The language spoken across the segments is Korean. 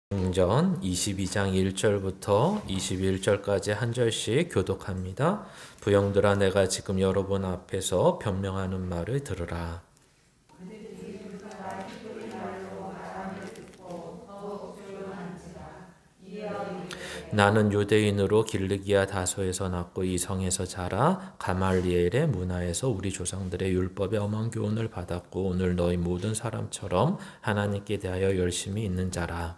사도행전 22장 1절부터 21절까지 한 절씩 교독합니다. 부형들아, 내가 지금 여러분 앞에서 변명하는 말을 들으라. 나는 유대인으로 길르기아 다소에서 났고 이 성에서 자라 가말리엘의 문화에서 우리 조상들의 율법의 엄한 교훈을 받았고 오늘 너희 모든 사람처럼 하나님께 대하여 열심히 있는 자라.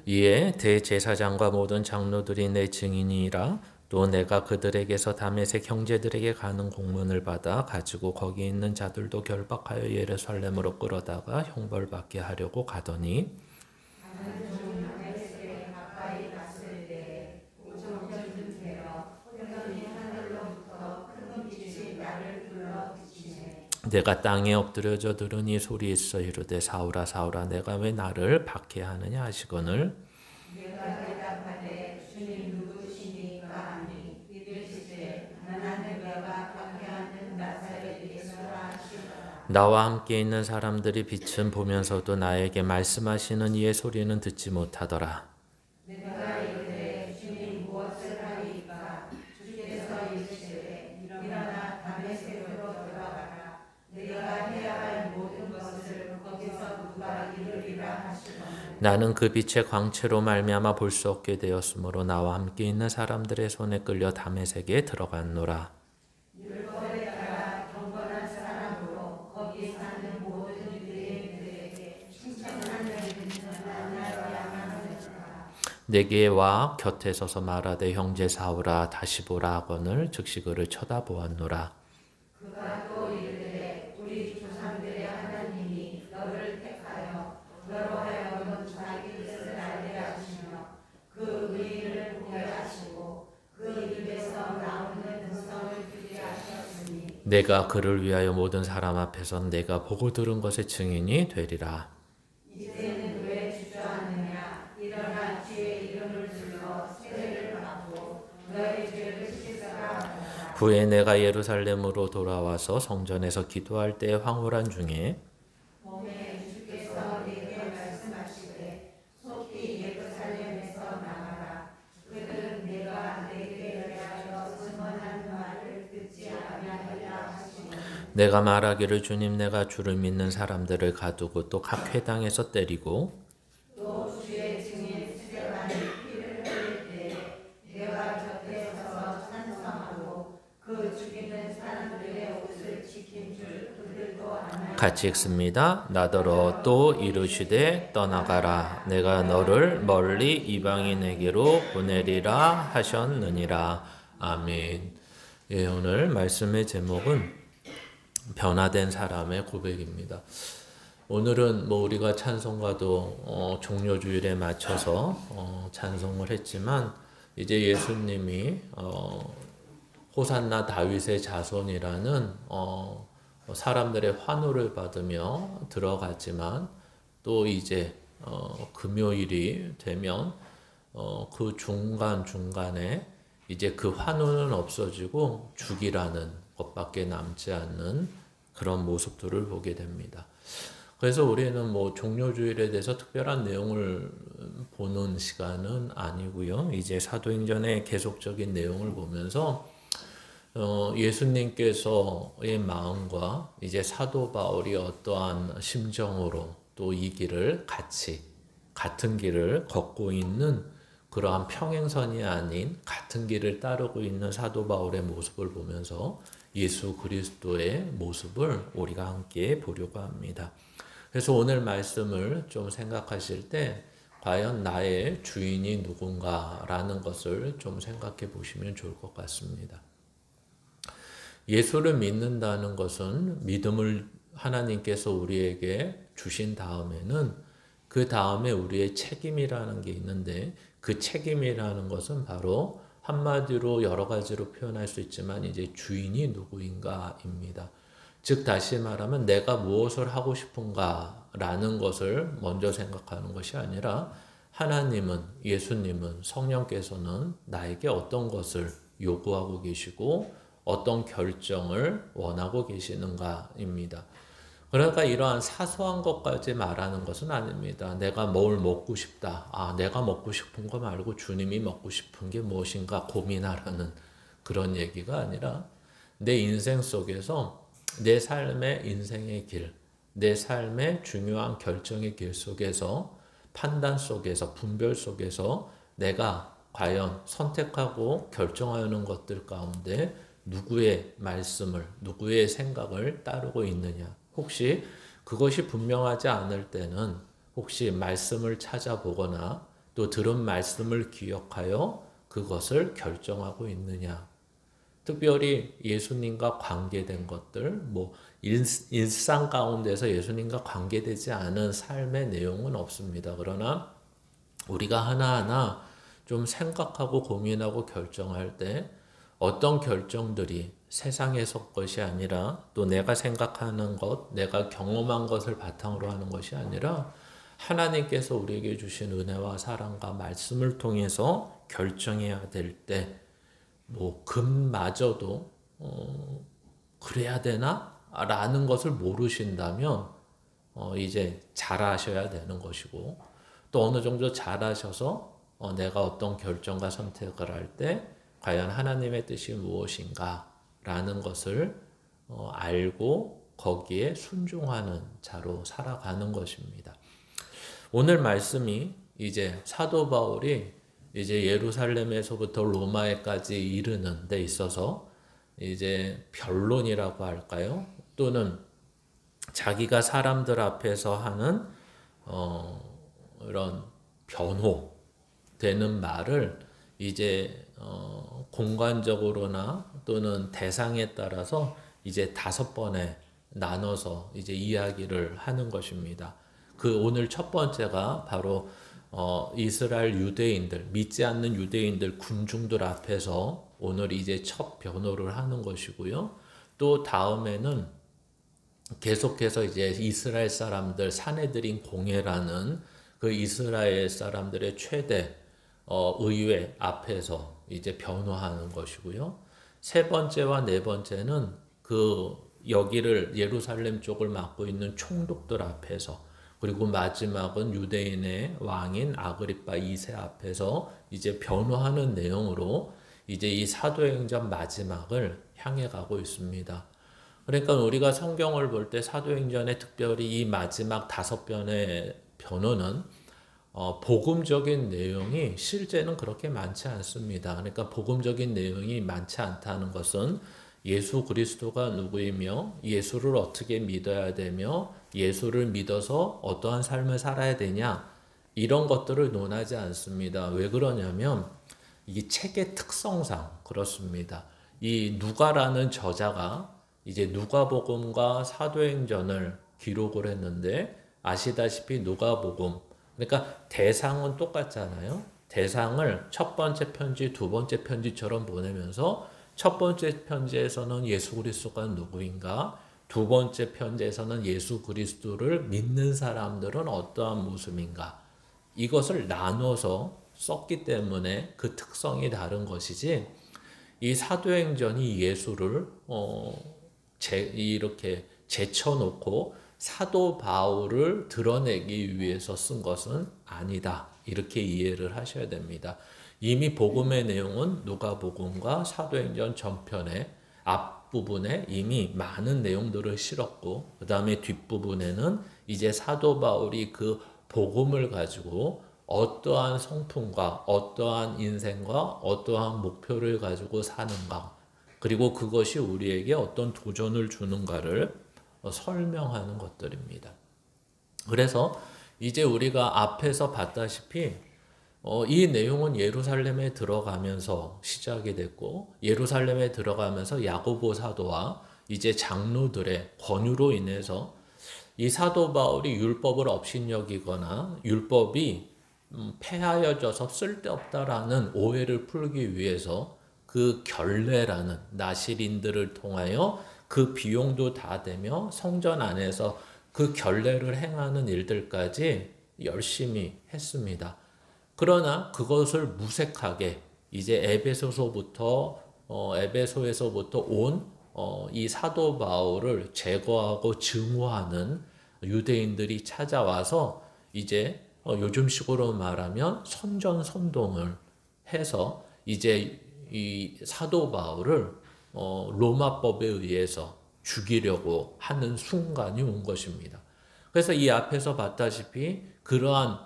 이에 대제사장과 모든 장로들이 내 증인이라. 또 내가 그들에게서 다메섹 형제들에게 가는 공문을 받아 가지고 거기 있는 자들도 결박하여 예루살렘으로 끌어다가 형벌받게 하려고 가더니 내가 땅에 엎드려져 들으니 소리 있어 이르되 사울아 사울아 내가 왜 나를 박해하느냐 하시거늘 나와 함께 있는 사람들이 빛은 보면서도 나에게 말씀하시는 이의 소리는 듣지 못하더라. 나는 그 빛의 광채로 말미암아 볼 수 없게 되었으므로 나와 함께 있는 사람들의 손에 끌려 다메섹에 들어갔노라. 내게 와 곁에 서서 말하되 형제 사울아 다시 보라 하거늘 즉시 그를 쳐다보았노라. 내가 그를 위하여 모든 사람 앞에서 내가 보고 들은 것의 증인이 되리라. 후에 내가 예루살렘으로 돌아와서 성전에서 기도할 때 황홀한 중에 내가 말하기를 주님 내가 주를 믿는 사람들을 가두고 또 각 회당에서 때리고 같이 읽습니다. 나더러 또 이르시되 떠나가라 내가 너를 멀리 이방인에게로 보내리라 하셨느니라. 아멘. 예, 오늘 말씀의 제목은 변화된 사람의 고백입니다. 오늘은 우리가 찬송가도 종료주일에 맞춰서 찬송을 했지만 이제 예수님이 호산나 다윗의 자손이라는 사람들의 환호를 받으며 들어갔지만 또 이제 금요일이 되면 그 중간중간에 이제 그 환호는 없어지고 죽이라는 것밖에 남지 않는 그런 모습들을 보게 됩니다. 그래서 우리는 종료주일에 대해서 특별한 내용을 보는 시간은 아니고요. 이제 사도행전의 계속적인 내용을 보면서 예수님께서의 마음과 이제 사도 바울이 어떠한 심정으로 또 이 길을 같은 길을 걷고 있는 그러한 평행선이 아닌 같은 길을 따르고 있는 사도 바울의 모습을 보면서 예수 그리스도의 모습을 우리가 함께 보려고 합니다. 그래서 오늘 말씀을 좀 생각하실 때 과연 나의 주인이 누군가라는 것을 좀 생각해 보시면 좋을 것 같습니다. 예수를 믿는다는 것은 믿음을 하나님께서 우리에게 주신 다음에는 그 다음에 우리의 책임이라는 게 있는데 그 책임이라는 것은 바로 한마디로 여러 가지로 표현할 수 있지만 이제 주인이 누구인가입니다. 즉 다시 말하면 내가 무엇을 하고 싶은가라는 것을 먼저 생각하는 것이 아니라 하나님은 예수님은 성령께서는 나에게 어떤 것을 요구하고 계시고 어떤 결정을 원하고 계시는가입니다. 그러니까 이러한 사소한 것까지 말하는 것은 아닙니다. 내가 뭘 먹고 싶다. 내가 먹고 싶은 거 말고 주님이 먹고 싶은 게 무엇인가 고민하라는 그런 얘기가 아니라 내 인생 속에서 내 삶의 인생의 길, 내 삶의 중요한 결정의 길 속에서 판단 속에서 분별 속에서 내가 과연 선택하고 결정하는 것들 가운데 누구의 말씀을, 누구의 생각을 따르고 있느냐. 혹시 그것이 분명하지 않을 때는 혹시 말씀을 찾아보거나 또 들은 말씀을 기억하여 그것을 결정하고 있느냐. 특별히 예수님과 관계된 것들, 일상 가운데서 예수님과 관계되지 않은 삶의 내용은 없습니다. 그러나 우리가 하나하나 좀 생각하고 고민하고 결정할 때 어떤 결정들이 세상에서 것이 아니라 또 내가 생각하는 것, 내가 경험한 것을 바탕으로 하는 것이 아니라 하나님께서 우리에게 주신 은혜와 사랑과 말씀을 통해서 결정해야 될 때, 금마저도 그래야 되나? 라는 것을 모르신다면 이제 잘하셔야 되는 것이고 또 어느 정도 잘하셔서 내가 어떤 결정과 선택을 할 때 과연 하나님의 뜻이 무엇인가 라는 것을 알고 거기에 순종하는 자로 살아가는 것입니다. 오늘 말씀이 이제 사도 바울이 이제 예루살렘에서부터 로마에까지 이르는 데 있어서 이제 변론이라고 할까요? 또는 자기가 사람들 앞에서 하는 이런 변호되는 말을 이제 공간적으로나 또는 대상에 따라서 이제 5번에 나눠서 이제 이야기를 하는 것입니다. 그 오늘 첫 번째가 바로 이스라엘 유대인들, 믿지 않는 유대인들 군중들 앞에서 오늘 이제 첫 변호를 하는 것이고요. 또 다음에는 계속해서 이제 이스라엘 사람들 사내들인 공회라는 그 이스라엘 사람들의 최대 의회 앞에서 이제 변호하는 것이고요. 세 번째와 네 번째는 그 여기를 예루살렘 쪽을 맡고 있는 총독들 앞에서 그리고 마지막은 유대인의 왕인 아그리파 2세 앞에서 이제 변호하는 내용으로 이제 이 사도행전 마지막을 향해 가고 있습니다. 그러니까 우리가 성경을 볼 때 사도행전의 특별히 이 마지막 5편의 변호는 복음적인 내용이 실제는 그렇게 많지 않습니다. 그러니까 복음적인 내용이 많지 않다는 것은 예수 그리스도가 누구이며 예수를 어떻게 믿어야 되며 예수를 믿어서 어떠한 삶을 살아야 되냐 이런 것들을 논하지 않습니다. 왜 그러냐면 이 책의 특성상 그렇습니다. 이 누가라는 저자가 이제 누가복음과 사도행전을 기록을 했는데 아시다시피 누가복음 그러니까 대상은 똑같잖아요. 대상을 첫 번째 편지, 두 번째 편지처럼 보내면서 첫 번째 편지에서는 예수 그리스도가 누구인가, 두 번째 편지에서는 예수 그리스도를 믿는 사람들은 어떠한 모습인가 이것을 나눠서 썼기 때문에 그 특성이 다른 것이지 이 사도행전이 예수를 이렇게 제쳐놓고 사도 바울을 드러내기 위해서 쓴 것은 아니다. 이렇게 이해를 하셔야 됩니다. 이미 복음의 내용은 누가복음과 사도행전 전편의 앞부분에 이미 많은 내용들을 실었고 그 다음에 뒷부분에는 이제 사도 바울이 그 복음을 가지고 어떠한 성품과 어떠한 인생과 어떠한 목표를 가지고 사는가 그리고 그것이 우리에게 어떤 도전을 주는가를 설명하는 것들입니다. 그래서 이제 우리가 앞에서 봤다시피 이 내용은 예루살렘에 들어가면서 시작이 됐고 예루살렘에 들어가면서 야고보 사도와 이제 장로들의 권유로 인해서 이 사도 바울이 율법을 업신여기거나 율법이 폐하여져서 쓸데없다라는 오해를 풀기 위해서 그 결례라는 나실인들을 통하여 그 비용도 다 되며 성전 안에서 그 결례를 행하는 일들까지 열심히 했습니다. 그러나 그것을 무색하게 이제 에베소서부터 에베소에서부터 온 이 사도 바울을 제거하고 증오하는 유대인들이 찾아와서 이제 요즘식으로 말하면 선전선동을 해서 이제 이 사도 바울을 로마법에 의해서 죽이려고 하는 순간이 온 것입니다. 그래서 이 앞에서 봤다시피 그러한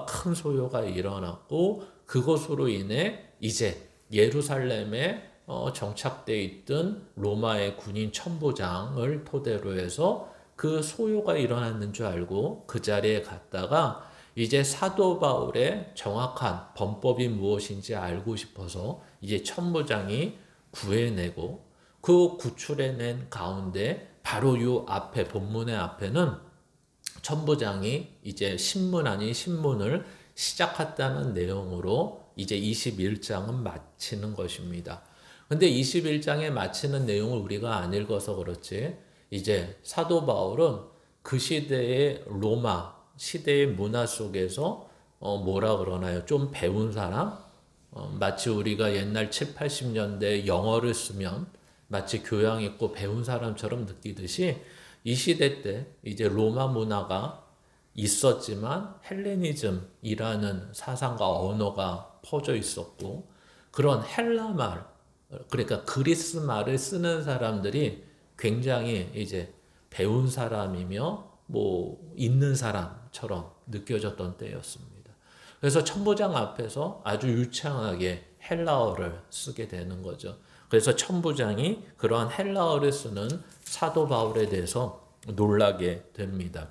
큰 소요가 일어났고 그것으로 인해 이제 예루살렘에 정착되어 있던 로마의 군인 천부장을 토대로 해서 그 소요가 일어났는 줄 알고 그 자리에 갔다가 이제 사도 바울의 정확한 범법이 무엇인지 알고 싶어서 이제 천부장이 구해내고 그 구출해낸 가운데 바로 이 앞에 본문의 앞에는 천부장이 이제 신문 아닌 신문을 시작했다는 내용으로 이제 21장은 마치는 것입니다. 근데 21장에 마치는 내용을 우리가 안 읽어서 그렇지 이제 사도 바울은 그 시대의 로마 시대의 문화 속에서 뭐라 그러나요? 좀 배운 사람? 마치 우리가 옛날 7, 80년대 영어를 쓰면 마치 교양 있고 배운 사람처럼 느끼듯이 이 시대 때 이제 로마 문화가 있었지만 헬레니즘이라는 사상과 언어가 퍼져 있었고 그런 헬라 말, 그러니까 그리스 말을 쓰는 사람들이 굉장히 이제 배운 사람이며 뭐 있는 사람처럼 느껴졌던 때였습니다. 그래서 천부장 앞에서 아주 유창하게 헬라어를 쓰게 되는 거죠. 그래서 천부장이 그러한 헬라어를 쓰는 사도 바울에 대해서 놀라게 됩니다.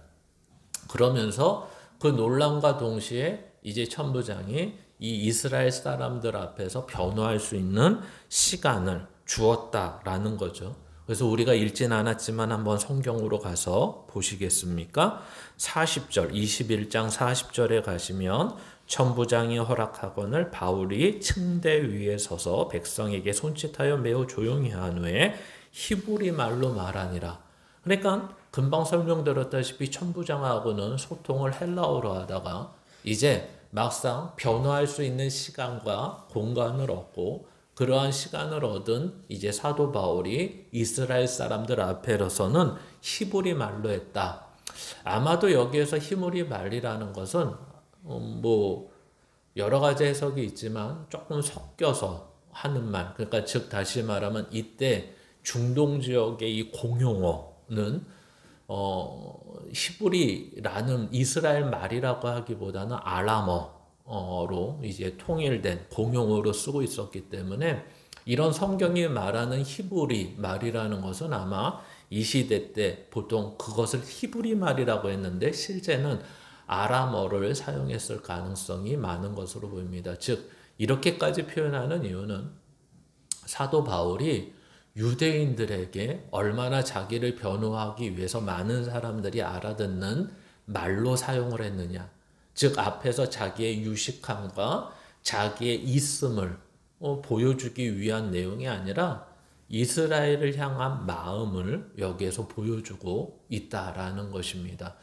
그러면서 그 놀람과 동시에 이제 천부장이 이 이스라엘 사람들 앞에서 변호할 수 있는 시간을 주었다라는 거죠. 그래서 우리가 읽진 않았지만 한번 성경으로 가서 보시겠습니까? 40절, 21장 40절에 가시면 천부장이 허락하거늘 바울이 층대 위에 서서 백성에게 손짓하여 매우 조용히 한 후에 히브리 말로 말하니라. 그러니까 금방 설명드렸다시피 천부장하고는 소통을 헬라어로 하다가 이제 막상 변호할 수 있는 시간과 공간을 얻고 그러한 시간을 얻은 이제 사도 바울이 이스라엘 사람들 앞에서는 히브리 말로 했다. 아마도 여기에서 히브리 말이라는 것은 뭐 여러 가지 해석이 있지만 조금 섞여서 하는 말. 그러니까 즉 다시 말하면 이때 중동 지역의 이 공용어는 히브리라는 이스라엘 말이라고 하기보다는 아람어로 이제 통일된 공용어로 쓰고 있었기 때문에 이런 성경이 말하는 히브리 말이라는 것은 아마 이 시대 때 보통 그것을 히브리 말이라고 했는데 실제는 아람어를 사용했을 가능성이 많은 것으로 보입니다. 즉 이렇게까지 표현하는 이유는 사도 바울이 유대인들에게 얼마나 자기를 변호하기 위해서 많은 사람들이 알아듣는 말로 사용을 했느냐. 즉 앞에서 자기의 유식함과 자기의 있음을 보여주기 위한 내용이 아니라 이스라엘을 향한 마음을 여기에서 보여주고 있다라는 것입니다.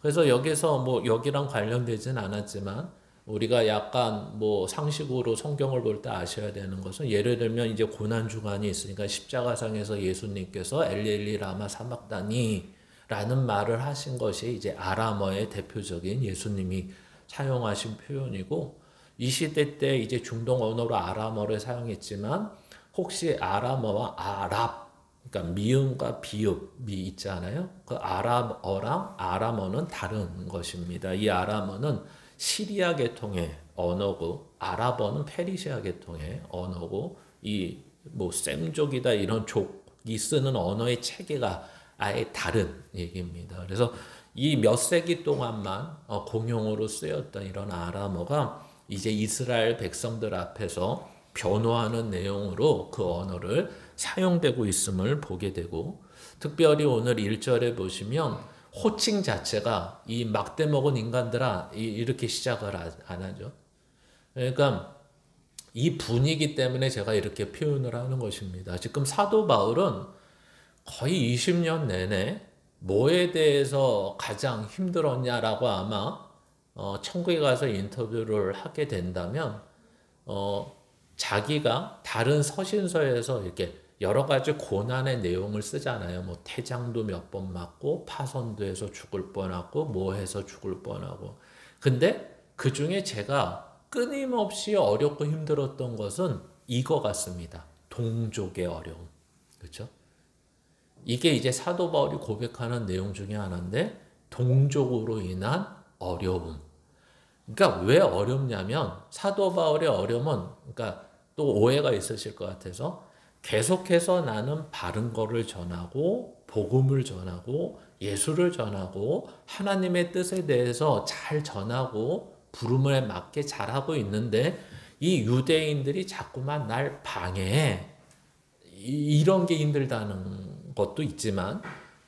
그래서 여기서 뭐 여기랑 관련되진 않았지만 우리가 약간 뭐 상식으로 성경을 볼 때 아셔야 되는 것은 예를 들면 이제 고난 주간이 있으니까 십자가상에서 예수님께서 엘리 라마 사막다니 라는 말을 하신 것이 이제 아람어의 대표적인 예수님이 사용하신 표현이고 이 시대 때 이제 중동 언어로 아람어를 사용했지만 혹시 아람어와 아랍 그러니까 미음과 비읍이 있잖아요. 그 아랍어랑 아람어는 다른 것입니다. 이 아람어는 시리아 계통의 언어고 아랍어는 페르시아 계통의 언어고 이 뭐 셈족이다 이런 족이 쓰는 언어의 체계가 아예 다른 얘기입니다. 그래서 이 몇 세기 동안만 공용어로 쓰였던 이런 아람어가 이제 이스라엘 백성들 앞에서 변호하는 내용으로 그 언어를 사용되고 있음을 보게 되고 특별히 오늘 1절에 보시면 호칭 자체가 이 막대 먹은 인간들아 이렇게 시작을 안 하죠. 그러니까 이 분위기 때문에 제가 이렇게 표현을 하는 것입니다. 지금 사도 바울은 거의 20년 내내 뭐에 대해서 가장 힘들었냐라고 아마 천국에 가서 인터뷰를 하게 된다면 자기가 다른 서신서에서 이렇게 여러 가지 고난의 내용을 쓰잖아요. 뭐 태장도 몇 번 맞고 파선도 해서 죽을 뻔하고 뭐 해서 죽을 뻔하고. 근데 그 중에 제가 끊임없이 어렵고 힘들었던 것은 이거 같습니다. 동족의 어려움. 그렇죠? 이게 이제 사도 바울이 고백하는 내용 중에 하나인데 동족으로 인한 어려움. 그러니까 왜 어렵냐면 사도 바울의 어려움은 그러니까 또 오해가 있으실 것 같아서 계속해서 나는 바른 거를 전하고 복음을 전하고 예수를 전하고 하나님의 뜻에 대해서 잘 전하고 부름에 맞게 잘하고 있는데 이 유대인들이 자꾸만 날 방해해. 이런 게 힘들다는 것도 있지만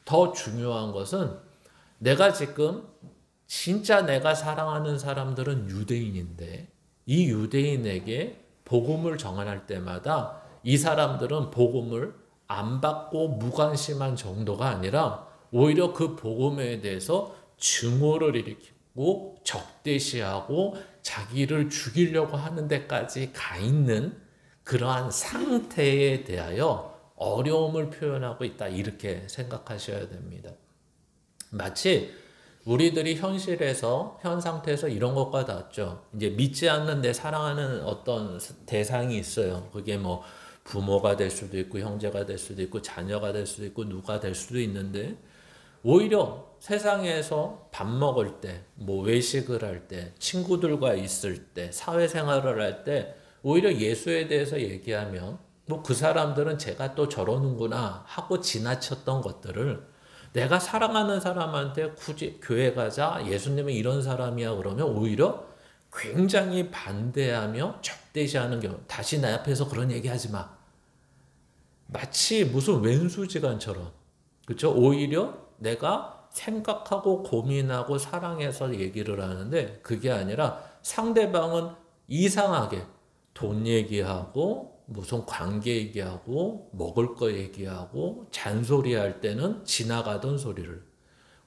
더 중요한 것은 내가 지금 진짜 내가 사랑하는 사람들은 유대인인데 이 유대인에게 복음을 전할 때마다 이 사람들은 복음을 안 받고 무관심한 정도가 아니라 오히려 그 복음에 대해서 증오를 일으키고 적대시하고 자기를 죽이려고 하는 데까지 가 있는 그러한 상태에 대하여 어려움을 표현하고 있다. 이렇게 생각하셔야 됩니다. 마치 우리들이 현실에서 현 상태에서 이런 것과 같죠. 이제 믿지 않는 내 사랑하는 어떤 대상이 있어요. 그게 뭐 부모가 될 수도 있고 형제가 될 수도 있고 자녀가 될 수도 있고 누가 될 수도 있는데 오히려 세상에서 밥 먹을 때, 뭐 외식을 할 때, 친구들과 있을 때, 사회생활을 할 때 오히려 예수에 대해서 얘기하면 뭐 그 사람들은 제가 또 저러는구나 하고 지나쳤던 것들을 내가 사랑하는 사람한테 굳이 교회 가자, 예수님은 이런 사람이야 그러면 오히려 굉장히 반대하며 적대시하는 경우. 다시 내 앞에서 그런 얘기하지 마. 마치 무슨 왼수지간처럼. 그렇죠? 오히려 내가 생각하고 고민하고 사랑해서 얘기를 하는데 그게 아니라 상대방은 이상하게 돈 얘기하고 무슨 관계 얘기하고 먹을 거 얘기하고 잔소리할 때는 지나가던 소리를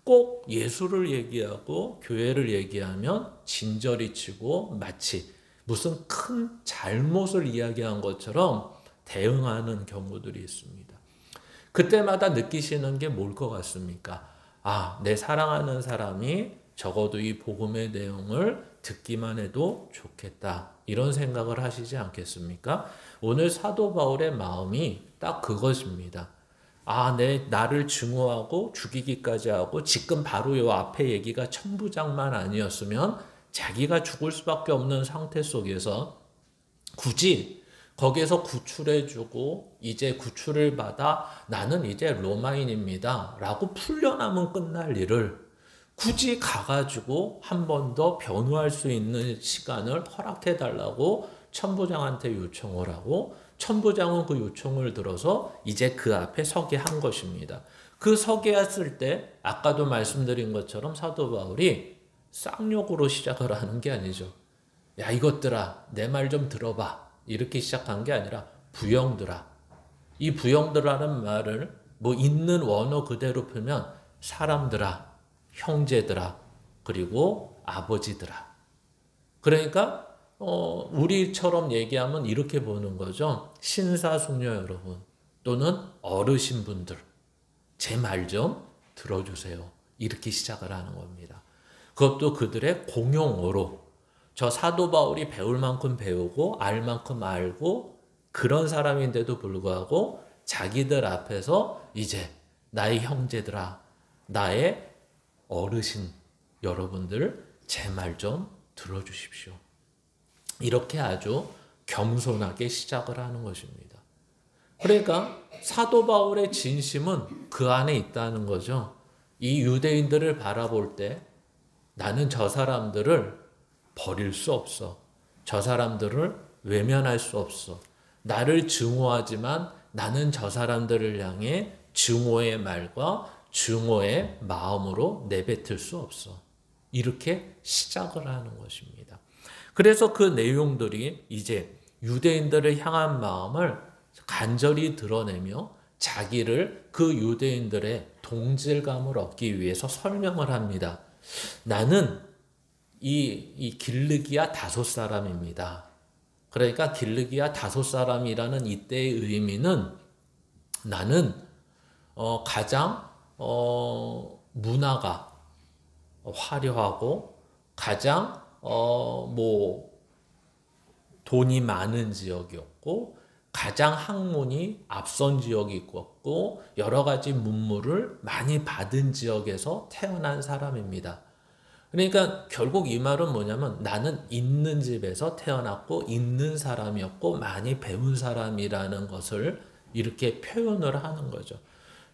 꼭 예수를 얘기하고 교회를 얘기하면 진저리 치고 마치 무슨 큰 잘못을 이야기한 것처럼 대응하는 경우들이 있습니다. 그때마다 느끼시는 게 뭘 것 같습니까? 아, 내 사랑하는 사람이 적어도 이 복음의 내용을 듣기만 해도 좋겠다. 이런 생각을 하시지 않겠습니까? 오늘 사도 바울의 마음이 딱 그것입니다. 아, 나를 증오하고 죽이기까지 하고 지금 바로 요 앞에 얘기가 천부장만 아니었으면 자기가 죽을 수밖에 없는 상태 속에서 굳이 거기에서 구출해주고 이제 구출을 받아 나는 이제 로마인입니다 라고 풀려나면 끝날 일을 굳이 가가지고 한 번 더 변호할 수 있는 시간을 허락해달라고 천부장한테 요청을 하고 천부장은 그 요청을 들어서 이제 그 앞에 서게 한 것입니다. 그 서게 했을 때 아까도 말씀드린 것처럼 사도 바울이 쌍욕으로 시작을 하는 게 아니죠. 야 이것들아 내 말 좀 들어봐. 이렇게 시작한 게 아니라 부형들아. 이 부형들아라는 말을 뭐 있는 원어 그대로 풀면 사람들아, 형제들아, 그리고 아버지들아. 그러니까 우리처럼 얘기하면 이렇게 보는 거죠. 신사숙녀 여러분 또는 어르신분들 제 말 좀 들어주세요. 이렇게 시작을 하는 겁니다. 그것도 그들의 공용어로 저 사도 바울이 배울 만큼 배우고 알 만큼 알고 그런 사람인데도 불구하고 자기들 앞에서 이제 나의 형제들아, 나의 어르신 여러분들 제 말 좀 들어주십시오. 이렇게 아주 겸손하게 시작을 하는 것입니다. 그러니까 사도 바울의 진심은 그 안에 있다는 거죠. 이 유대인들을 바라볼 때 나는 저 사람들을 버릴 수 없어. 저 사람들을 외면할 수 없어. 나를 증오하지만 나는 저 사람들을 향해 증오의 말과 증오의 마음으로 내뱉을 수 없어. 이렇게 시작을 하는 것입니다. 그래서 그 내용들이 이제 유대인들을 향한 마음을 간절히 드러내며 자기를 그 유대인들의 동질감을 얻기 위해서 설명을 합니다. 나는 이 길르기아 다소 사람입니다. 그러니까 길르기아 5사람이라는 이때의 의미는 나는 가장 문화가 화려하고 가장 돈이 많은 지역이었고 가장 학문이 앞선 지역이었고 여러 가지 문물을 많이 받은 지역에서 태어난 사람입니다. 그러니까 결국 이 말은 뭐냐면 나는 있는 집에서 태어났고 있는 사람이었고 많이 배운 사람이라는 것을 이렇게 표현을 하는 거죠.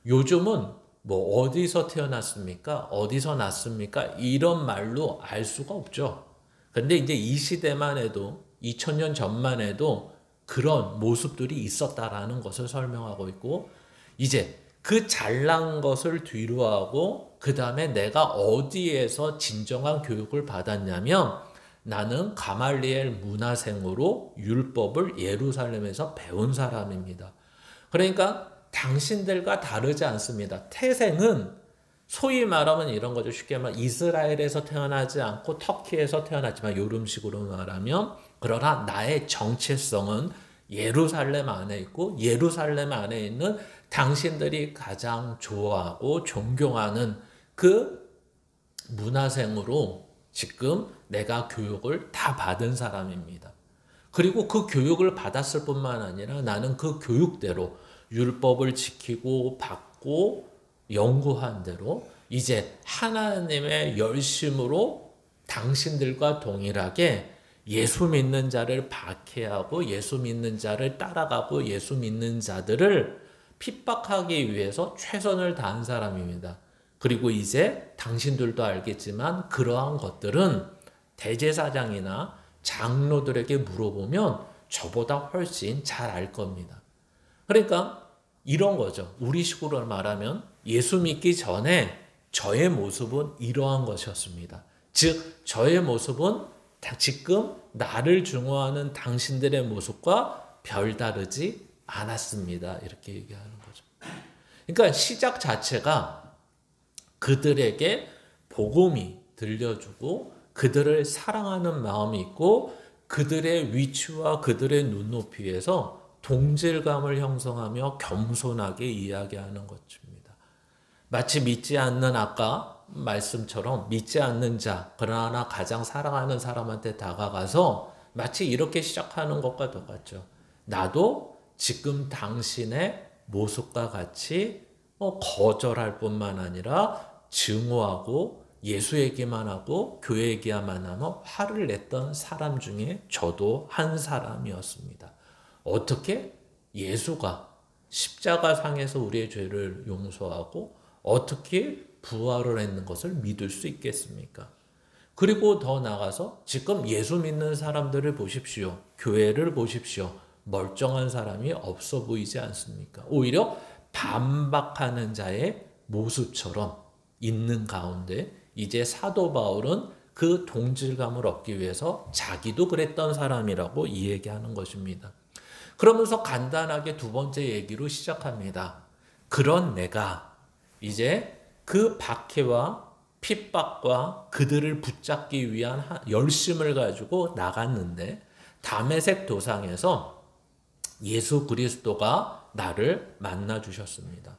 요즘은 뭐 어디서 태어났습니까? 어디서 났습니까? 이런 말로 알 수가 없죠. 근데 이제 이 시대만 해도 2000년 전만 해도 그런 모습들이 있었다라는 것을 설명하고 있고 이제 그 잘난 것을 뒤로 하고 그 다음에 내가 어디에서 진정한 교육을 받았냐면 나는 가말리엘 문화생으로 율법을 예루살렘에서 배운 사람입니다. 그러니까 당신들과 다르지 않습니다. 태생은 소위 말하면 이런 거죠. 쉽게 말하면 이스라엘에서 태어나지 않고 터키에서 태어났지만 요름식으로 말하면 그러나 나의 정체성은 예루살렘 안에 있고 예루살렘 안에 있는 당신들이 가장 좋아하고 존경하는 그 문화생으로 지금 내가 교육을 다 받은 사람입니다. 그리고 그 교육을 받았을 뿐만 아니라 나는 그 교육대로 율법을 지키고 받고 연구한 대로 이제 하나님의 열심으로 당신들과 동일하게 예수 믿는 자를 박해하고 예수 믿는 자를 따라가고 예수 믿는 자들을 핍박하기 위해서 최선을 다한 사람입니다. 그리고 이제 당신들도 알겠지만 그러한 것들은 대제사장이나 장로들에게 물어보면 저보다 훨씬 잘 알 겁니다. 그러니까 이런 거죠. 우리식으로 말하면 예수 믿기 전에 저의 모습은 이러한 것이었습니다. 즉 저의 모습은 지금 나를 증오하는 당신들의 모습과 별다르지 않았습니다. 이렇게 얘기하는 거죠. 그러니까 시작 자체가 그들에게 복음이 들려주고 그들을 사랑하는 마음이 있고 그들의 위치와 그들의 눈높이에서 동질감을 형성하며 겸손하게 이야기하는 것입니다. 마치 믿지 않는 아까 말씀처럼 믿지 않는 자 그러나 가장 사랑하는 사람한테 다가가서 마치 이렇게 시작하는 것과 똑같죠. 나도 지금 당신의 모습과 같이 거절할 뿐만 아니라 증오하고 예수 얘기만 하고 교회 얘기만 하면 화를 냈던 사람 중에 저도 한 사람이었습니다. 어떻게 예수가 십자가상에서 우리의 죄를 용서하고 어떻게 부활을 했는 것을 믿을 수 있겠습니까? 그리고 더 나아가서 지금 예수 믿는 사람들을 보십시오. 교회를 보십시오. 멀쩡한 사람이 없어 보이지 않습니까? 오히려 반박하는 자의 모습처럼 있는 가운데 이제 사도 바울은 그 동질감을 얻기 위해서 자기도 그랬던 사람이라고 이 얘기하는 것입니다. 그러면서 간단하게 두 번째 얘기로 시작합니다. 그런 내가 이제 그 박해와 핍박과 그들을 붙잡기 위한 열심을 가지고 나갔는데 다메섹 도상에서 예수 그리스도가 나를 만나 주셨습니다.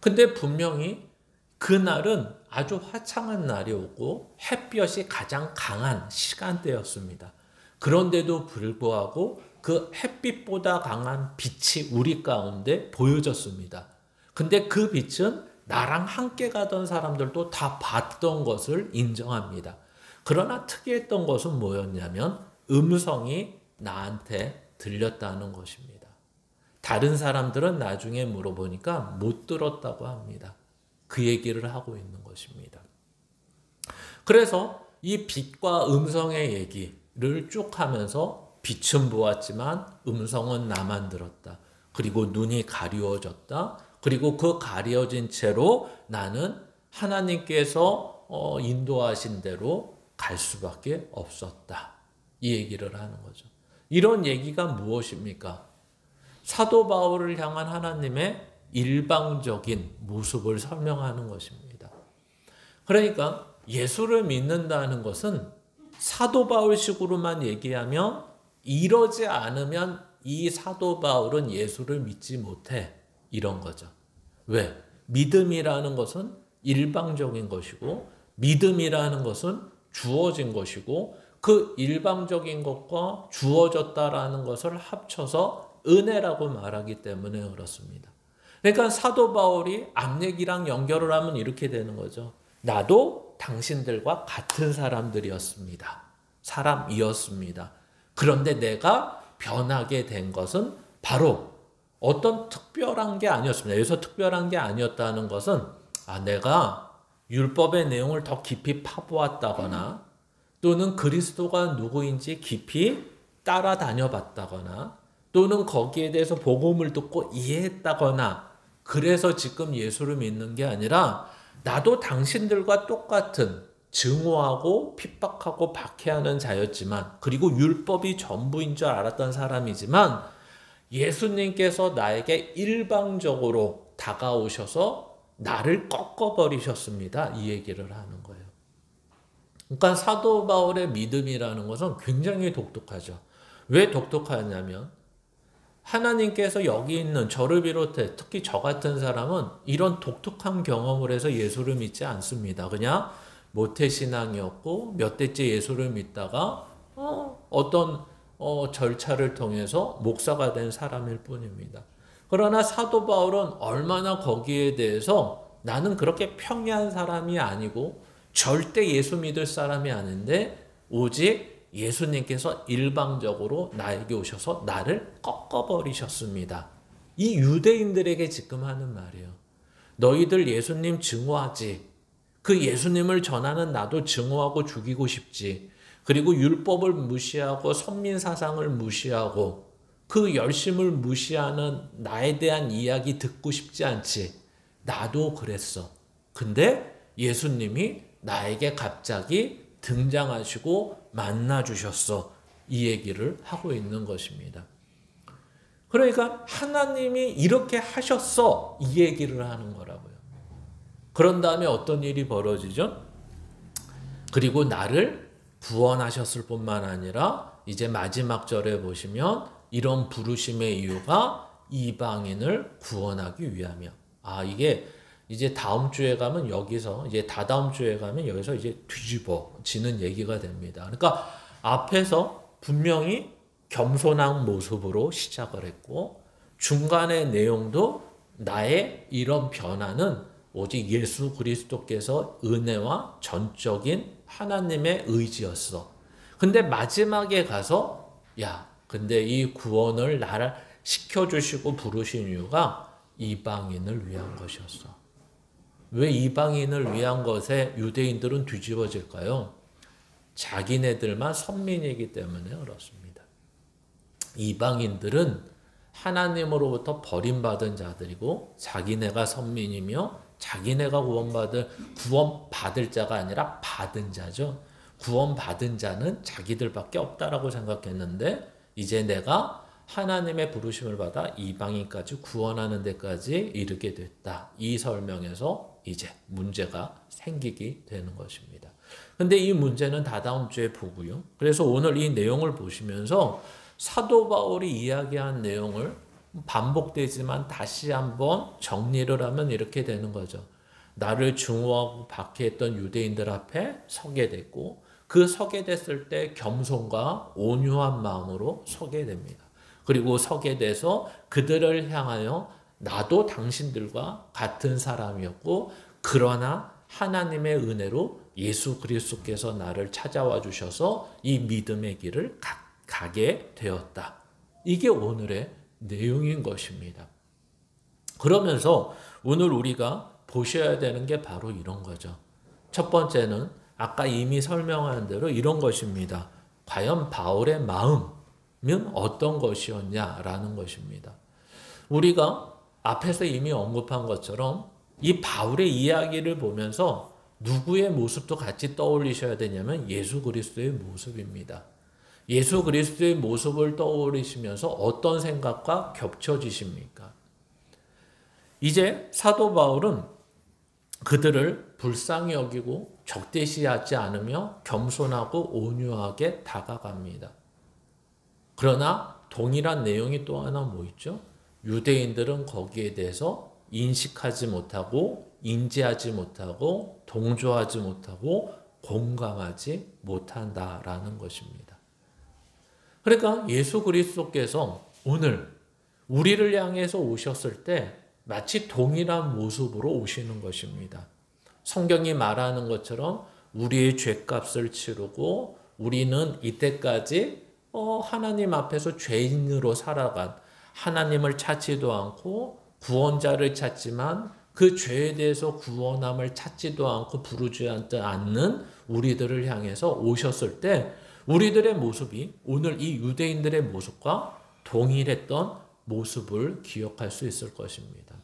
근데 분명히 그날은 아주 화창한 날이 오고 햇볕이 가장 강한 시간대였습니다. 그런데도 불구하고 그 햇빛보다 강한 빛이 우리 가운데 보여졌습니다. 근데 그 빛은 나랑 함께 가던 사람들도 다 봤던 것을 인정합니다. 그러나 특이했던 것은 뭐였냐면 음성이 나한테 들렸다는 것입니다. 다른 사람들은 나중에 물어보니까 못 들었다고 합니다. 그 얘기를 하고 있는 것입니다. 그래서 이 빛과 음성의 얘기를 쭉 하면서 빛은 보았지만 음성은 나만 들었다. 그리고 눈이 가리워졌다. 그리고 그 가려진 채로 나는 하나님께서 인도하신 대로 갈 수밖에 없었다. 이 얘기를 하는 거죠. 이런 얘기가 무엇입니까? 사도 바울을 향한 하나님의 일방적인 모습을 설명하는 것입니다. 그러니까 예수를 믿는다는 것은 사도 바울식으로만 얘기하면 이러지 않으면 이 사도 바울은 예수를 믿지 못해. 이런 거죠. 왜? 믿음이라는 것은 일방적인 것이고 믿음이라는 것은 주어진 것이고 그 일방적인 것과 주어졌다라는 것을 합쳐서 은혜라고 말하기 때문에 그렇습니다. 그러니까 사도 바울이 앞얘기랑 연결을 하면 이렇게 되는 거죠. 나도 당신들과 같은 사람이었습니다. 그런데 내가 변하게 된 것은 바로 어떤 특별한 게 아니었습니다. 여기서 특별한 게 아니었다는 것은 내가 율법의 내용을 더 깊이 파보았다거나 또는 그리스도가 누구인지 깊이 따라다녀 봤다거나 또는 거기에 대해서 복음을 듣고 이해했다거나 그래서 지금 예수를 믿는 게 아니라 나도 당신들과 똑같은 증오하고 핍박하고 박해하는 자였지만 그리고 율법이 전부인 줄 알았던 사람이지만 예수님께서 나에게 일방적으로 다가오셔서 나를 꺾어버리셨습니다. 이 얘기를 하는 거예요. 그러니까 사도 바울의 믿음이라는 것은 굉장히 독특하죠. 왜 독특하냐면 하나님께서 여기 있는 저를 비롯해 특히 저 같은 사람은 이런 독특한 경험을 해서 예수를 믿지 않습니다. 그냥 모태신앙이었고 몇 대째 예수를 믿다가 어떤 절차를 통해서 목사가 된 사람일 뿐입니다. 그러나 사도 바울은 얼마나 거기에 대해서 나는 그렇게 평이한 사람이 아니고 절대 예수 믿을 사람이 아닌데 오직 예수님께서 일방적으로 나에게 오셔서 나를 꺾어버리셨습니다. 이 유대인들에게 지금 하는 말이에요. 너희들 예수님 증오하지. 그 예수님을 전하는 나도 증오하고 죽이고 싶지. 그리고 율법을 무시하고 선민 사상을 무시하고 그 열심을 무시하는 나에 대한 이야기 듣고 싶지 않지. 나도 그랬어. 근데 예수님이 나에게 갑자기 등장하시고 만나주셨어. 이 얘기를 하고 있는 것입니다. 그러니까 하나님이 이렇게 하셨어. 이 얘기를 하는 거라고요. 그런 다음에 어떤 일이 벌어지죠? 그리고 나를 구원하셨을 뿐만 아니라 이제 마지막 절에 보시면 이런 부르심의 이유가 이방인을 구원하기 위하며. 이게 이제 다음 주에 가면 여기서 이제 다다음 주에 가면 여기서 이제 뒤집어지는 얘기가 됩니다. 그러니까 앞에서 분명히 겸손한 모습으로 시작을 했고 중간의 내용도 나의 이런 변화는 오직 예수 그리스도께서 은혜와 전적인 하나님의 의지였어. 근데 마지막에 가서 근데 이 구원을 나를 시켜주시고 부르신 이유가 이방인을 위한 것이었어. 왜 이방인을 위한 것에 유대인들은 뒤집어질까요? 자기네들만 선민이기 때문에 그렇습니다. 이방인들은 하나님으로부터 버림받은 자들이고 자기네가 선민이며 자기네가 구원받을 자가 아니라 받은 자죠. 구원받은 자는 자기들밖에 없다라고 생각했는데 이제 내가 하나님의 부르심을 받아 이방인까지 구원하는 데까지 이르게 됐다. 이 설명에서 이제 문제가 생기게 되는 것입니다. 근데 이 문제는 다다음 주에 보고요. 그래서 오늘 이 내용을 보시면서 사도 바울이 이야기한 내용을 반복되지만 다시 한번 정리를 하면 이렇게 되는 거죠. 나를 증오하고 박해했던 유대인들 앞에 서게 됐고 그 서게 됐을 때 겸손과 온유한 마음으로 서게 됩니다. 그리고 서게 돼서 그들을 향하여 나도 당신들과 같은 사람이었고 그러나 하나님의 은혜로 예수 그리스도께서 나를 찾아와 주셔서 이 믿음의 길을 가게 되었다. 이게 오늘의 내용인 것입니다. 그러면서 오늘 우리가 보셔야 되는 게 바로 이런 거죠. 첫 번째는 아까 이미 설명한 대로 이런 것입니다. 과연 바울의 마음은 어떤 것이었냐라는 것입니다. 우리가 앞에서 이미 언급한 것처럼 이 바울의 이야기를 보면서 누구의 모습도 같이 떠올리셔야 되냐면 예수 그리스도의 모습입니다. 예수 그리스도의 모습을 떠올리시면서 어떤 생각과 겹쳐지십니까? 이제 사도 바울은 그들을 불쌍히 여기고 적대시하지 않으며 겸손하고 온유하게 다가갑니다. 그러나 동일한 내용이 또 하나 뭐 있죠? 유대인들은 거기에 대해서 인식하지 못하고 인지하지 못하고 동조하지 못하고 공감하지 못한다라는 것입니다. 그러니까 예수 그리스도께서 오늘 우리를 향해서 오셨을 때 마치 동일한 모습으로 오시는 것입니다. 성경이 말하는 것처럼 우리의 죄값을 치르고 우리는 이때까지 하나님 앞에서 죄인으로 살아간, 하나님을 찾지도 않고 구원자를 찾지만 그 죄에 대해서 구원함을 찾지도 않고 부르지 않는 우리들을 향해서 오셨을 때 우리들의 모습이 오늘 이 유대인들의 모습과 동일했던 모습을 기억할 수 있을 것입니다.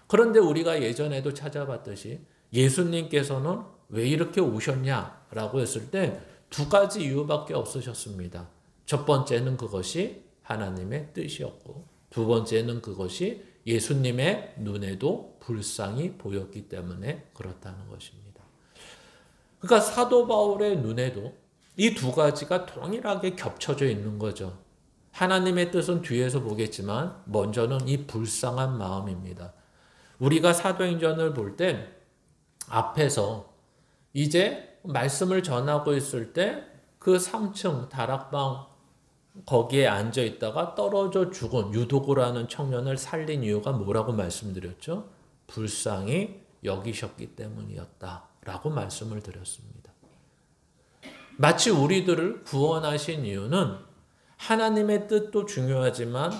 그런데 우리가 예전에도 찾아봤듯이 예수님께서는 왜 이렇게 오셨냐라고 했을 때 두 가지 이유밖에 없으셨습니다. 첫 번째는 그것이 하나님의 뜻이었고, 두 번째는 그것이 예수님의 눈에도 불쌍히 보였기 때문에 그렇다는 것입니다. 그러니까 사도 바울의 눈에도 이 두 가지가 동일하게 겹쳐져 있는 거죠. 하나님의 뜻은 뒤에서 보겠지만 먼저는 이 불쌍한 마음입니다. 우리가 사도행전을 볼 때 앞에서 이제 말씀을 전하고 있을 때 그 3층 다락방 거기에 앉아 있다가 떨어져 죽은 유도고라는 청년을 살린 이유가 뭐라고 말씀드렸죠? 불쌍히 여기셨기 때문이었다라고 말씀을 드렸습니다. 마치 우리들을 구원하신 이유는 하나님의 뜻도 중요하지만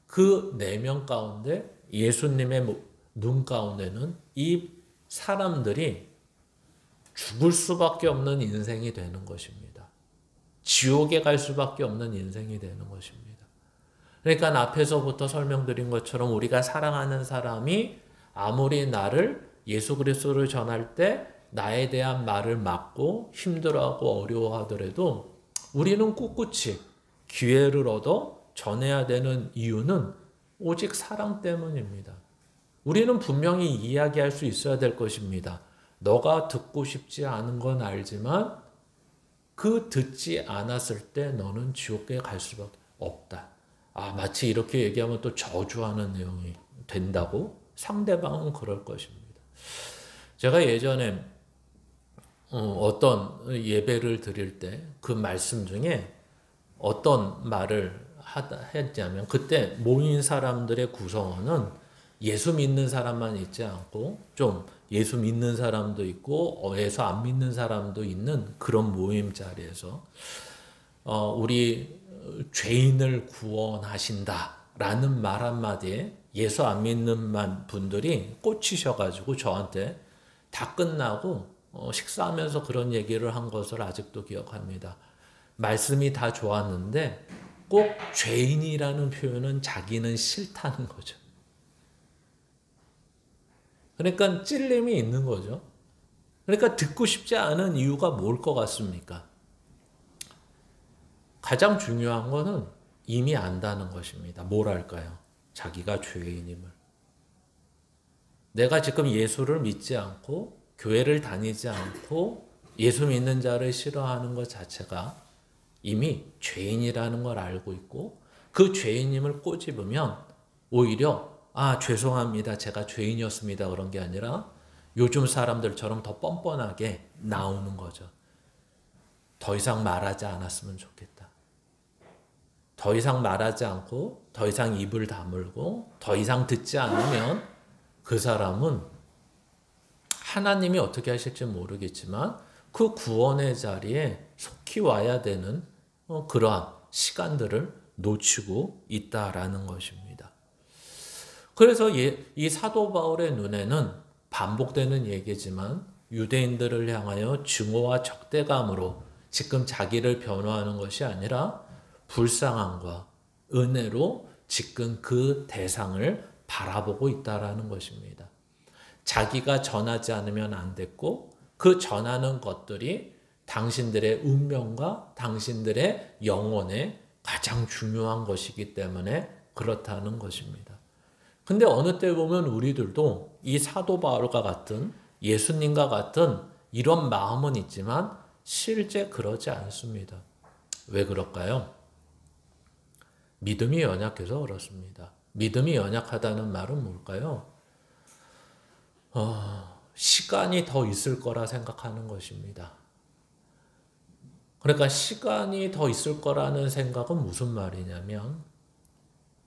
그 내면 가운데 예수님의 눈 가운데는 이 사람들이 죽을 수밖에 없는 인생이 되는 것입니다. 지옥에 갈 수밖에 없는 인생이 되는 것입니다. 그러니까 앞에서부터 설명드린 것처럼 우리가 사랑하는 사람이 아무리 나를 예수 그리스도를 전할 때 나에 대한 말을 막고 힘들어하고 어려워하더라도 우리는 꿋꿋이 기회를 얻어 전해야 되는 이유는 오직 사랑 때문입니다. 우리는 분명히 이야기할 수 있어야 될 것입니다. 너가 듣고 싶지 않은 건 알지만 그 듣지 않았을 때 너는 지옥에 갈 수밖에 없다. 마치 이렇게 얘기하면 또 저주하는 내용이 된다고? 상대방은 그럴 것입니다. 제가 예전에 어떤 예배를 드릴 때 그 말씀 중에 어떤 말을 했냐면 그때 모인 사람들의 구성원은 예수 믿는 사람만 있지 않고 좀 예수 믿는 사람도 있고 예수 안 믿는 사람도 있는 그런 모임 자리에서 우리 죄인을 구원하신다라는 말 한마디에 예수 안 믿는 분들이 꽂히셔가지고 저한테 다 끝나고 식사하면서 그런 얘기를 한 것을 아직도 기억합니다. 말씀이 다 좋았는데 꼭 죄인이라는 표현은 자기는 싫다는 거죠. 그러니까 찔림이 있는 거죠. 그러니까 듣고 싶지 않은 이유가 뭘 것 같습니까? 가장 중요한 거는 이미 안다는 것입니다. 뭘 알까요? 자기가 죄인임을. 내가 지금 예수를 믿지 않고 교회를 다니지 않고 예수 믿는 자를 싫어하는 것 자체가 이미 죄인이라는 걸 알고 있고 그 죄인임을 꼬집으면 오히려 죄송합니다. 제가 죄인이었습니다. 그런 게 아니라 요즘 사람들처럼 더 뻔뻔하게 나오는 거죠. 더 이상 말하지 않았으면 좋겠다. 더 이상 말하지 않고 더 이상 입을 다물고 더 이상 듣지 않으면 그 사람은 하나님이 어떻게 하실지 모르겠지만 그 구원의 자리에 속히 와야 되는 그러한 시간들을 놓치고 있다라는 것입니다. 그래서 이 사도 바울의 눈에는 반복되는 얘기지만 유대인들을 향하여 증오와 적대감으로 지금 자기를 변호하는 것이 아니라 불쌍함과 은혜로 지금 그 대상을 바라보고 있다라는 것입니다. 자기가 전하지 않으면 안 됐고 그 전하는 것들이 당신들의 운명과 당신들의 영혼에 가장 중요한 것이기 때문에 그렇다는 것입니다. 근데 어느 때 보면 우리들도 이 사도 바울과 같은 예수님과 같은 이런 마음은 있지만 실제 그러지 않습니다. 왜 그럴까요? 믿음이 연약해서 그렇습니다. 믿음이 연약하다는 말은 뭘까요? 시간이 더 있을 거라 생각하는 것입니다. 그러니까 시간이 더 있을 거라는 생각은 무슨 말이냐면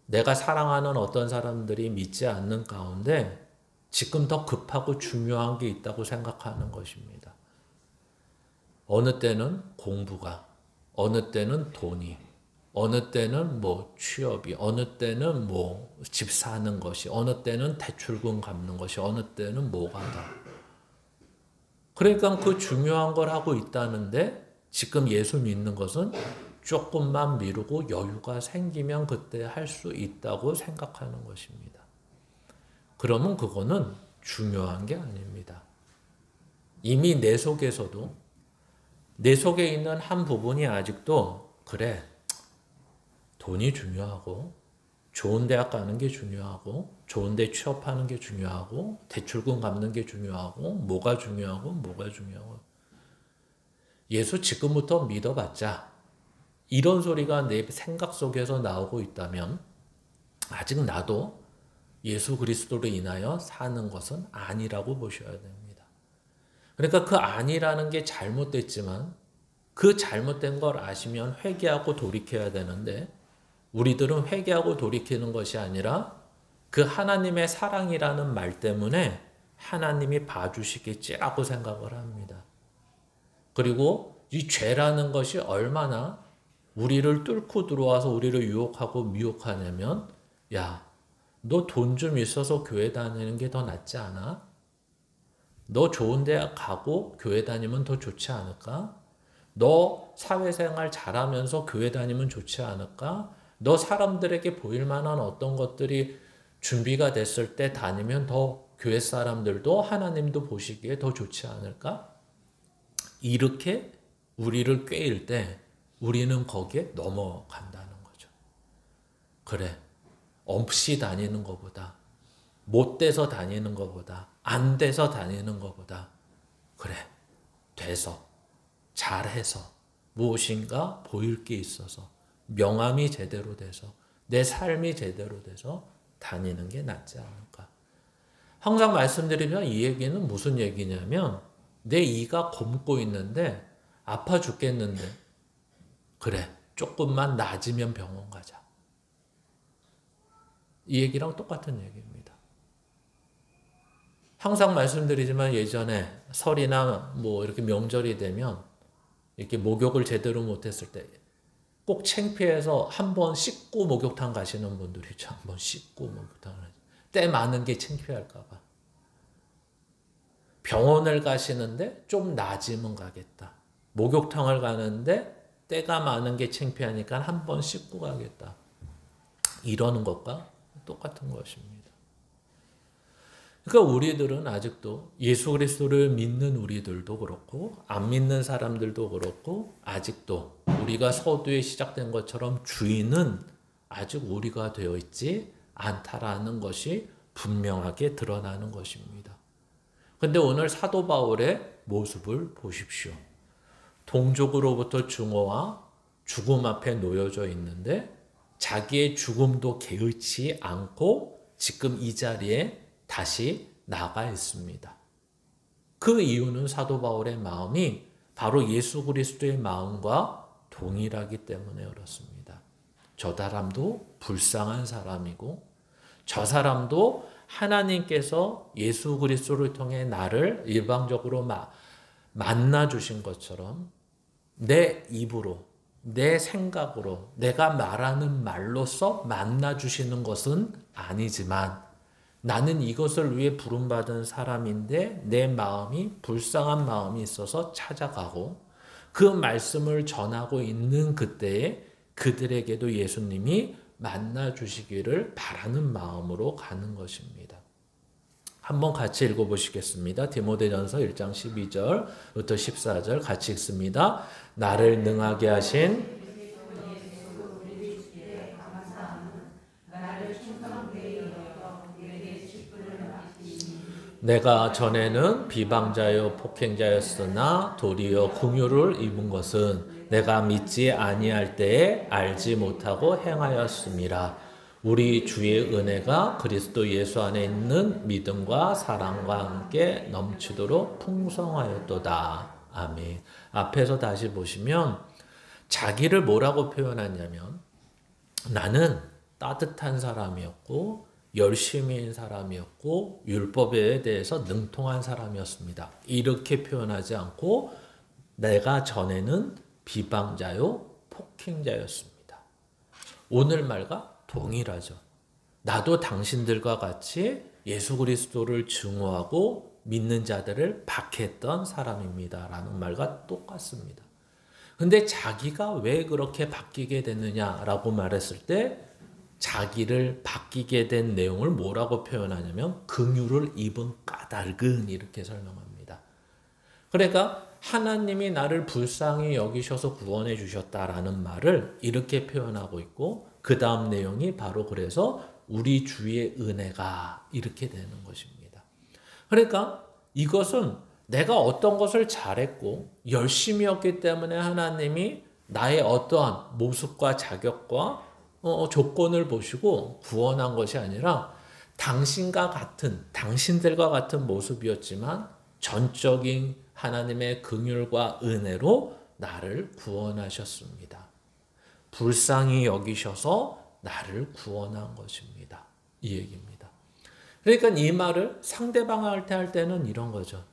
내가 사랑하는 어떤 사람들이 믿지 않는 가운데 지금 더 급하고 중요한 게 있다고 생각하는 것입니다. 어느 때는 공부가, 어느 때는 돈이, 어느 때는 뭐 취업이, 어느 때는 뭐 집 사는 것이, 어느 때는 대출금 갚는 것이, 어느 때는 뭐가다. 그러니까 그 중요한 걸 하고 있다는데 지금 예수 믿는 것은 조금만 미루고 여유가 생기면 그때 할 수 있다고 생각하는 것입니다. 그러면 그거는 중요한 게 아닙니다. 이미 내 속에서도 내 속에 있는 한 부분이 아직도 그래, 돈이 중요하고 좋은 대학 가는 게 중요하고 좋은 데 취업하는 게 중요하고 대출금 갚는 게 중요하고 뭐가 중요하고 예수 지금부터 믿어봤자 이런 소리가 내 생각 속에서 나오고 있다면 아직 나도 예수 그리스도로 인하여 사는 것은 아니라고 보셔야 됩니다. 그러니까 그 아니라는 게 잘못됐지만 그 잘못된 걸 아시면 회개하고 돌이켜야 되는데 우리들은 회개하고 돌이키는 것이 아니라 그 하나님의 사랑이라는 말 때문에 하나님이 봐주시겠지라고 생각을 합니다. 그리고 이 죄라는 것이 얼마나 우리를 뚫고 들어와서 우리를 유혹하고 미혹하냐면 야, 너 돈 좀 있어서 교회 다니는 게 더 낫지 않아? 너 좋은 대학 가고 교회 다니면 더 좋지 않을까? 너 사회생활 잘하면서 교회 다니면 좋지 않을까? 너 사람들에게 보일 만한 어떤 것들이 준비가 됐을 때 다니면 더 교회 사람들도 하나님도 보시기에 더 좋지 않을까? 이렇게 우리를 꾀일 때 우리는 거기에 넘어간다는 거죠. 그래, 없이 다니는 것보다 못 돼서 다니는 것보다 안 돼서 다니는 것보다 그래, 돼서 잘해서 무엇인가 보일 게 있어서 명함이 제대로 돼서 내 삶이 제대로 돼서 다니는 게 낫지 않을까. 항상 말씀드리면 이 얘기는 무슨 얘기냐면 내 이가 곪고 있는데 아파 죽겠는데 그래, 조금만 나아지면 병원 가자. 이 얘기랑 똑같은 얘기입니다. 항상 말씀드리지만 예전에 설이나 뭐 이렇게 명절이 되면 이렇게 목욕을 제대로 못했을 때 꼭 창피해서 한번 씻고 목욕탕 가시는 분들이 있죠. 한번 씻고 목욕탕을 때 많은 게 창피할까 봐. 병원을 가시는데 좀 나아지면 가겠다. 목욕탕을 가는데 때가 많은 게 창피하니까 한번 씻고 가겠다. 이러는 것과 똑같은 것입니다. 그러니까 우리들은 아직도 예수 그리스도를 믿는 우리들도 그렇고 안 믿는 사람들도 그렇고 아직도 우리가 서두에 시작된 것처럼 주인은 아직 우리가 되어 있지 않다라는 것이 분명하게 드러나는 것입니다. 그런데 오늘 사도 바울의 모습을 보십시오. 동족으로부터 증오와 죽음 앞에 놓여져 있는데 자기의 죽음도 개의치 않고 지금 이 자리에 다시 나가 있습니다. 그 이유는 사도 바울의 마음이 바로 예수 그리스도의 마음과 동일하기 때문에 그렇습니다. 저 사람도 불쌍한 사람이고 저 사람도 하나님께서 예수 그리스도를 통해 나를 일방적으로 만나 주신 것처럼 내 입으로 내 생각으로 내가 말하는 말로써 만나 주시는 것은 아니지만 나는 이것을 위해 부름받은 사람인데 내 마음이 불쌍한 마음이 있어서 찾아가고 그 말씀을 전하고 있는 그때에 그들에게도 예수님이 만나 주시기를 바라는 마음으로 가는 것입니다. 한번 같이 읽어보시겠습니다. 디모데전서 1장 12절부터 14절 같이 읽습니다. 나를 능하게 하신 내가 전에는 비방자요 폭행자였으나 도리어 긍휼을 입은 것은 내가 믿지 아니할 때에 알지 못하고 행하였음이라. 우리 주의 은혜가 그리스도 예수 안에 있는 믿음과 사랑과 함께 넘치도록 풍성하였도다. 아멘. 앞에서 다시 보시면 자기를 뭐라고 표현하냐면 나는 따뜻한 사람이었고 열심히인 사람이었고 율법에 대해서 능통한 사람이었습니다. 이렇게 표현하지 않고 내가 전에는 비방자요 폭행자였습니다. 오늘 말과 동일하죠. 나도 당신들과 같이 예수 그리스도를 증오하고 믿는 자들을 박해했던 사람입니다. 라는 말과 똑같습니다. 근데 자기가 왜 그렇게 바뀌게 됐느냐라고 말했을 때 자기를 바뀌게 된 내용을 뭐라고 표현하냐면 긍휼을 입은 까닭은 이렇게 설명합니다. 그러니까 하나님이 나를 불쌍히 여기셔서 구원해 주셨다라는 말을 이렇게 표현하고 있고 그 다음 내용이 바로 그래서 우리 주의 은혜가 이렇게 되는 것입니다. 그러니까 이것은 내가 어떤 것을 잘했고 열심히 했기 때문에 하나님이 나의 어떠한 모습과 자격과 조건을 보시고 구원한 것이 아니라 당신들과 같은 모습이었지만 전적인 하나님의 긍휼과 은혜로 나를 구원하셨습니다. 불쌍히 여기셔서 나를 구원한 것입니다. 이 얘기입니다. 그러니까 이 말을 상대방한테 할 때는 이런 거죠.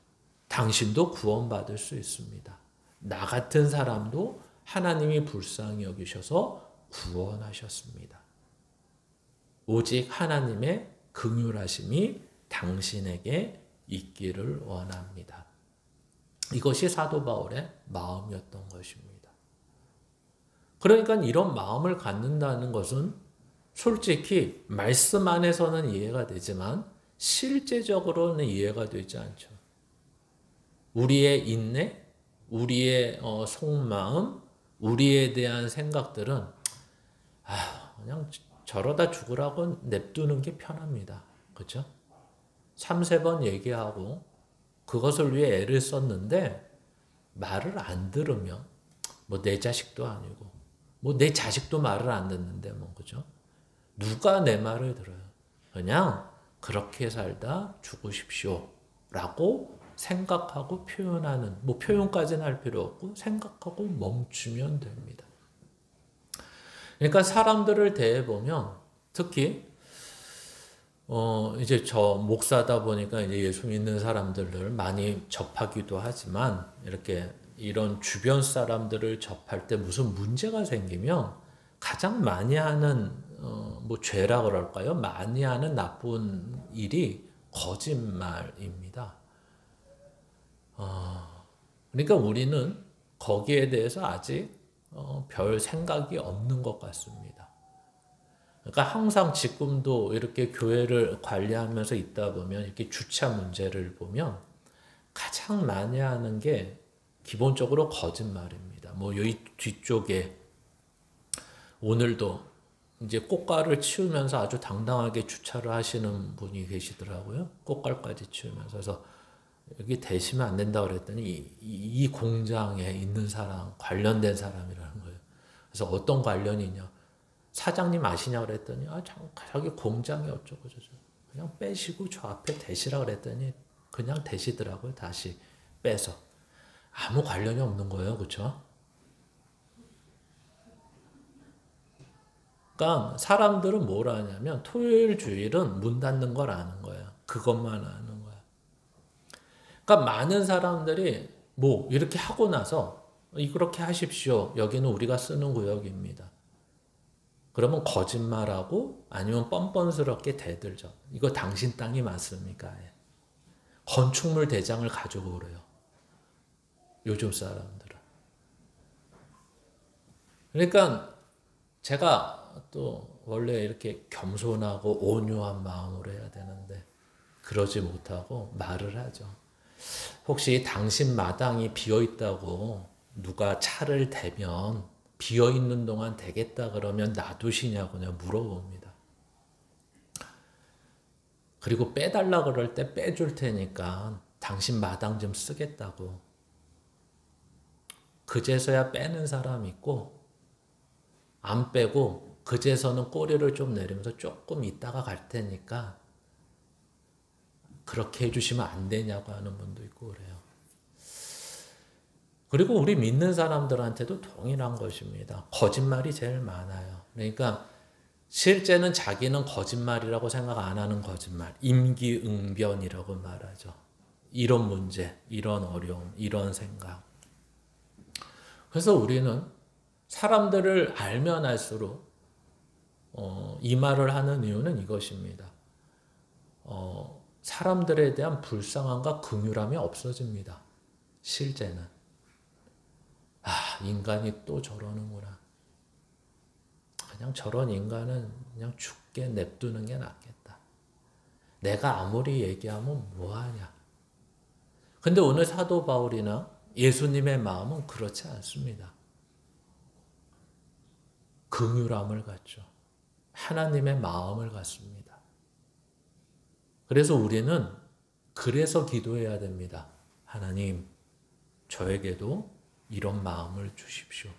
당신도 구원받을 수 있습니다. 나 같은 사람도 하나님이 불쌍히 여기셔서 구원하셨습니다. 오직 하나님의 긍휼하심이 당신에게 있기를 원합니다. 이것이 사도 바울의 마음이었던 것입니다. 그러니까 이런 마음을 갖는다는 것은 솔직히 말씀 안에서는 이해가 되지만 실제적으로는 이해가 되지 않죠. 우리의 인내, 우리의 속마음, 우리에 대한 생각들은 그냥 저러다 죽으라고 냅두는 게 편합니다. 그렇죠? 3-4번 얘기하고 그것을 위해 애를 썼는데 말을 안 들으면 뭐 내 자식도 아니고 뭐 내 자식도 말을 안 듣는데 뭐 그죠? 누가 내 말을 들어요? 그냥 그렇게 살다 죽으십시오 라고 생각하고 표현하는 뭐 표현까지는 할 필요 없고 생각하고 멈추면 됩니다. 그러니까 사람들을 대해보면 특히 이제 저 목사다 보니까 이제 예수 믿는 사람들을 많이 접하기도 하지만 이렇게 이런 주변 사람들을 접할 때 무슨 문제가 생기면 가장 많이 하는 뭐 죄라 그럴까요? 많이 하는 나쁜 일이 거짓말입니다. 그러니까 우리는 거기에 대해서 아직 별 생각이 없는 것 같습니다. 그러니까 항상 지금도 이렇게 교회를 관리하면서 있다 보면 이렇게 주차 문제를 보면 가장 많이 하는 게 기본적으로 거짓말입니다. 뭐 여기 뒤쪽에 오늘도 이제 꽃가루를 치우면서 아주 당당하게 주차를 하시는 분이 계시더라고요. 꽃가루까지 치우면서. 그래서 여기 대시면 안 된다고 그랬더니 이 공장에 있는 사람, 관련된 사람이라는 거예요. 그래서 어떤 관련이냐. 사장님 아시냐고 그랬더니 자기 공장이 어쩌고 저쩌고. 그냥 빼시고 저 앞에 대시라고 그랬더니 그냥 대시더라고요. 다시 빼서. 아무 관련이 없는 거예요. 그렇죠? 그러니까 사람들은 뭘 하냐면 토요일 주일은 문 닫는 걸 아는 거예요. 그것만 아는 거예요. 그러니까 많은 사람들이 뭐 이렇게 하고 나서 그렇게 하십시오. 여기는 우리가 쓰는 구역입니다. 그러면 거짓말하고 아니면 뻔뻔스럽게 대들죠. 이거 당신 땅이 맞습니까? 건축물 대장을 가지고 그래요. 요즘 사람들은. 그러니까 제가 또 원래 이렇게 겸손하고 온유한 마음으로 해야 되는데 그러지 못하고 말을 하죠. 혹시 당신 마당이 비어있다고 누가 차를 대면 비어있는 동안 되겠다 그러면 놔두시냐고 내가 물어봅니다. 그리고 빼달라 그럴 때 빼줄 테니까 당신 마당 좀 쓰겠다고. 그제서야 빼는 사람이 있고 안 빼고 그제서는 꼬리를 좀 내리면서 조금 있다가 갈 테니까 그렇게 해주시면 안 되냐고 하는 분도 있고 그래요. 그리고 우리 믿는 사람들한테도 동일한 것입니다. 거짓말이 제일 많아요. 그러니까 실제는 자기는 거짓말이라고 생각 안 하는 거짓말, 임기응변이라고 말하죠. 이런 문제, 이런 어려움, 이런 생각. 그래서 우리는 사람들을 알면 알수록 이 말을 하는 이유는 이것입니다. 사람들에 대한 불쌍함과 긍휼함이 없어집니다. 실제는. 인간이 또 저러는구나. 그냥 저런 인간은 그냥 죽게 냅두는 게 낫겠다. 내가 아무리 얘기하면 뭐하냐. 근데 오늘 사도 바울이나 예수님의 마음은 그렇지 않습니다. 긍휼함을 갖죠. 하나님의 마음을 갖습니다. 그래서 우리는 그래서 기도해야 됩니다. 하나님, 저에게도 이런 마음을 주십시오.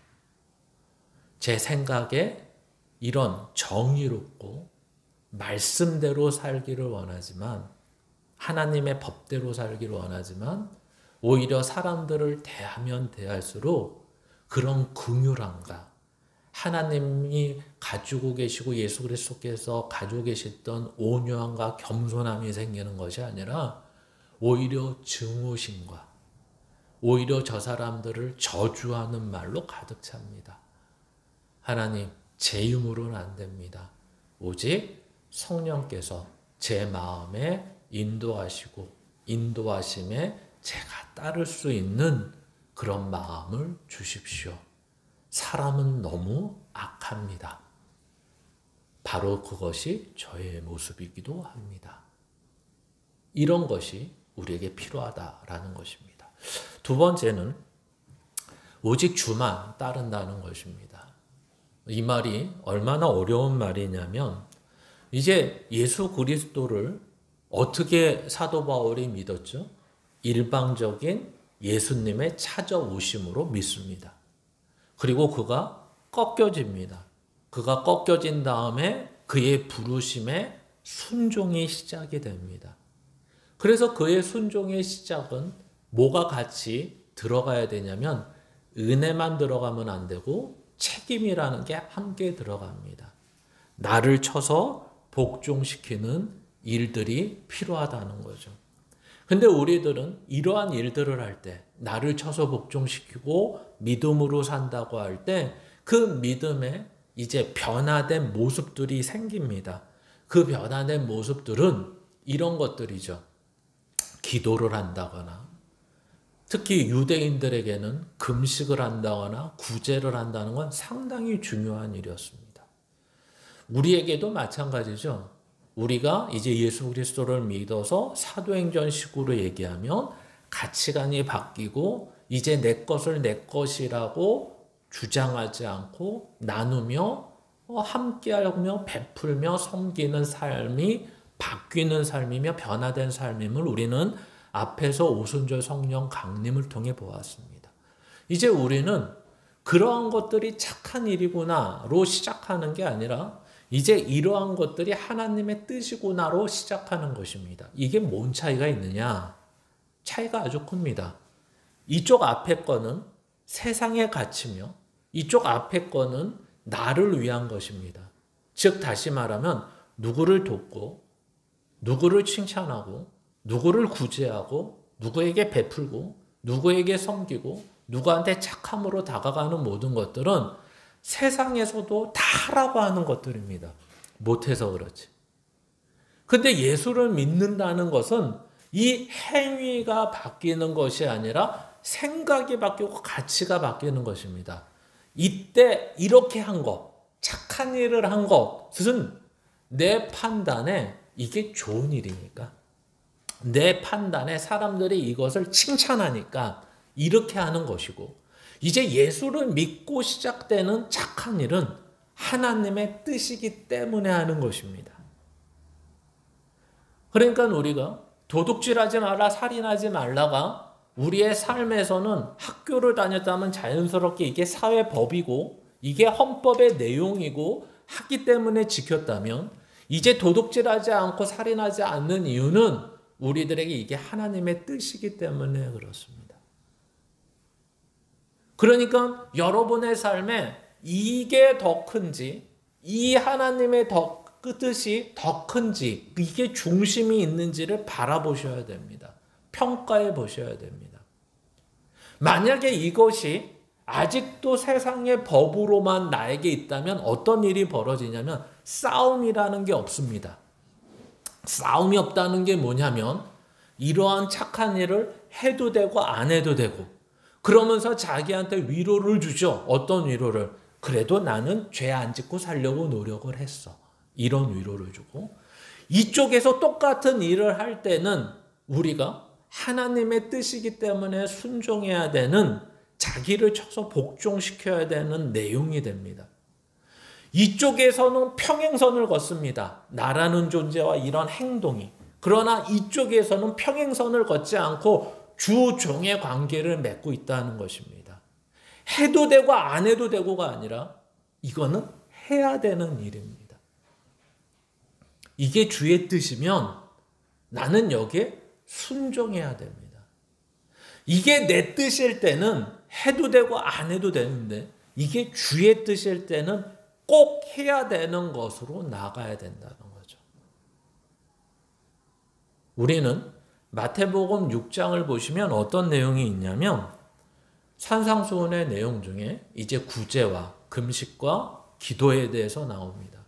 제 생각에 이런 정의롭고 말씀대로 살기를 원하지만 하나님의 법대로 살기를 원하지만 오히려 사람들을 대하면 대할수록 그런 긍휼함과 하나님이 가지고 계시고 예수 그리스도께서 가지고 계셨던 온유함과 겸손함이 생기는 것이 아니라 오히려 증오심과 오히려 저 사람들을 저주하는 말로 가득 찹니다. 하나님, 제 힘으로는 안 됩니다. 오직 성령께서 제 마음에 인도하시고 인도하심에 제가 따를 수 있는 그런 마음을 주십시오. 사람은 너무 악합니다. 바로 그것이 저의 모습이기도 합니다. 이런 것이 우리에게 필요하다라는 것입니다. 두 번째는 오직 주만 따른다는 것입니다. 이 말이 얼마나 어려운 말이냐면 이제 예수 그리스도를 어떻게 사도 바울이 믿었죠? 일방적인 예수님의 찾아오심으로 믿습니다. 그리고 그가 꺾여집니다. 그가 꺾여진 다음에 그의 부르심에 순종이 시작이 됩니다. 그래서 그의 순종의 시작은 뭐가 같이 들어가야 되냐면 은혜만 들어가면 안 되고 책임이라는 게 함께 들어갑니다. 나를 쳐서 복종시키는 일들이 필요하다는 거죠. 근데 우리들은 이러한 일들을 할 때, 나를 쳐서 복종시키고 믿음으로 산다고 할 때 그 믿음에 이제 변화된 모습들이 생깁니다. 그 변화된 모습들은 이런 것들이죠. 기도를 한다거나, 특히 유대인들에게는 금식을 한다거나 구제를 한다는 건 상당히 중요한 일이었습니다. 우리에게도 마찬가지죠. 우리가 이제 예수 그리스도를 믿어서 사도행전식으로 얘기하면 가치관이 바뀌고 이제 내 것을 내 것이라고 주장하지 않고 나누며 함께하며 베풀며 섬기는 삶이 바뀌는 삶이며 변화된 삶임을 우리는 앞에서 오순절 성령 강림을 통해 보았습니다. 이제 우리는 그러한 것들이 착한 일이구나로 시작하는 게 아니라 이제 이러한 것들이 하나님의 뜻이구나로 시작하는 것입니다. 이게 뭔 차이가 있느냐? 차이가 아주 큽니다. 이쪽 앞에 거는 세상의 가치며 이쪽 앞에 거는 나를 위한 것입니다. 즉 다시 말하면 누구를 돕고 누구를 칭찬하고 누구를 구제하고 누구에게 베풀고 누구에게 섬기고 누구한테 착함으로 다가가는 모든 것들은 세상에서도 다 하라고 하는 것들입니다. 못해서 그렇지. 근데 예수를 믿는다는 것은 이 행위가 바뀌는 것이 아니라 생각이 바뀌고 가치가 바뀌는 것입니다. 이때 이렇게 한 것, 착한 일을 한 것은 내 판단에 이게 좋은 일이니까, 내 판단에 사람들이 이것을 칭찬하니까 이렇게 하는 것이고, 이제 예수를 믿고 시작되는 착한 일은 하나님의 뜻이기 때문에 하는 것입니다. 그러니까 우리가 도둑질하지 마라, 살인하지 말라가 우리의 삶에서는 학교를 다녔다면 자연스럽게 이게 사회법이고 이게 헌법의 내용이고 하기 때문에 지켰다면 이제 도둑질하지 않고 살인하지 않는 이유는 우리들에게 이게 하나님의 뜻이기 때문에 그렇습니다. 그러니까 여러분의 삶에 이게 더 큰지 이 하나님의 뜻이 더 큰지 이게 중심이 있는지를 바라보셔야 됩니다. 평가해 보셔야 됩니다. 만약에 이것이 아직도 세상의 법으로만 나에게 있다면 어떤 일이 벌어지냐면 싸움이라는 게 없습니다. 싸움이 없다는 게 뭐냐면 이러한 착한 일을 해도 되고 안 해도 되고 그러면서 자기한테 위로를 주죠. 어떤 위로를? 그래도 나는 죄 안 짓고 살려고 노력을 했어. 이런 위로를 주고 이쪽에서 똑같은 일을 할 때는 우리가 하나님의 뜻이기 때문에 순종해야 되는 자기를 쳐서 복종시켜야 되는 내용이 됩니다. 이쪽에서는 평행선을 걷습니다. 나라는 존재와 이런 행동이. 그러나 이쪽에서는 평행선을 걷지 않고 주종의 관계를 맺고 있다는 것입니다. 해도 되고 안 해도 되고가 아니라 이거는 해야 되는 일입니다. 이게 주의 뜻이면 나는 여기에 순종해야 됩니다. 이게 내 뜻일 때는 해도 되고 안 해도 되는데 이게 주의 뜻일 때는 꼭 해야 되는 것으로 나가야 된다는 거죠. 우리는 마태복음 6장을 보시면 어떤 내용이 있냐면 산상수훈의 내용 중에 이제 구제와 금식과 기도에 대해서 나옵니다.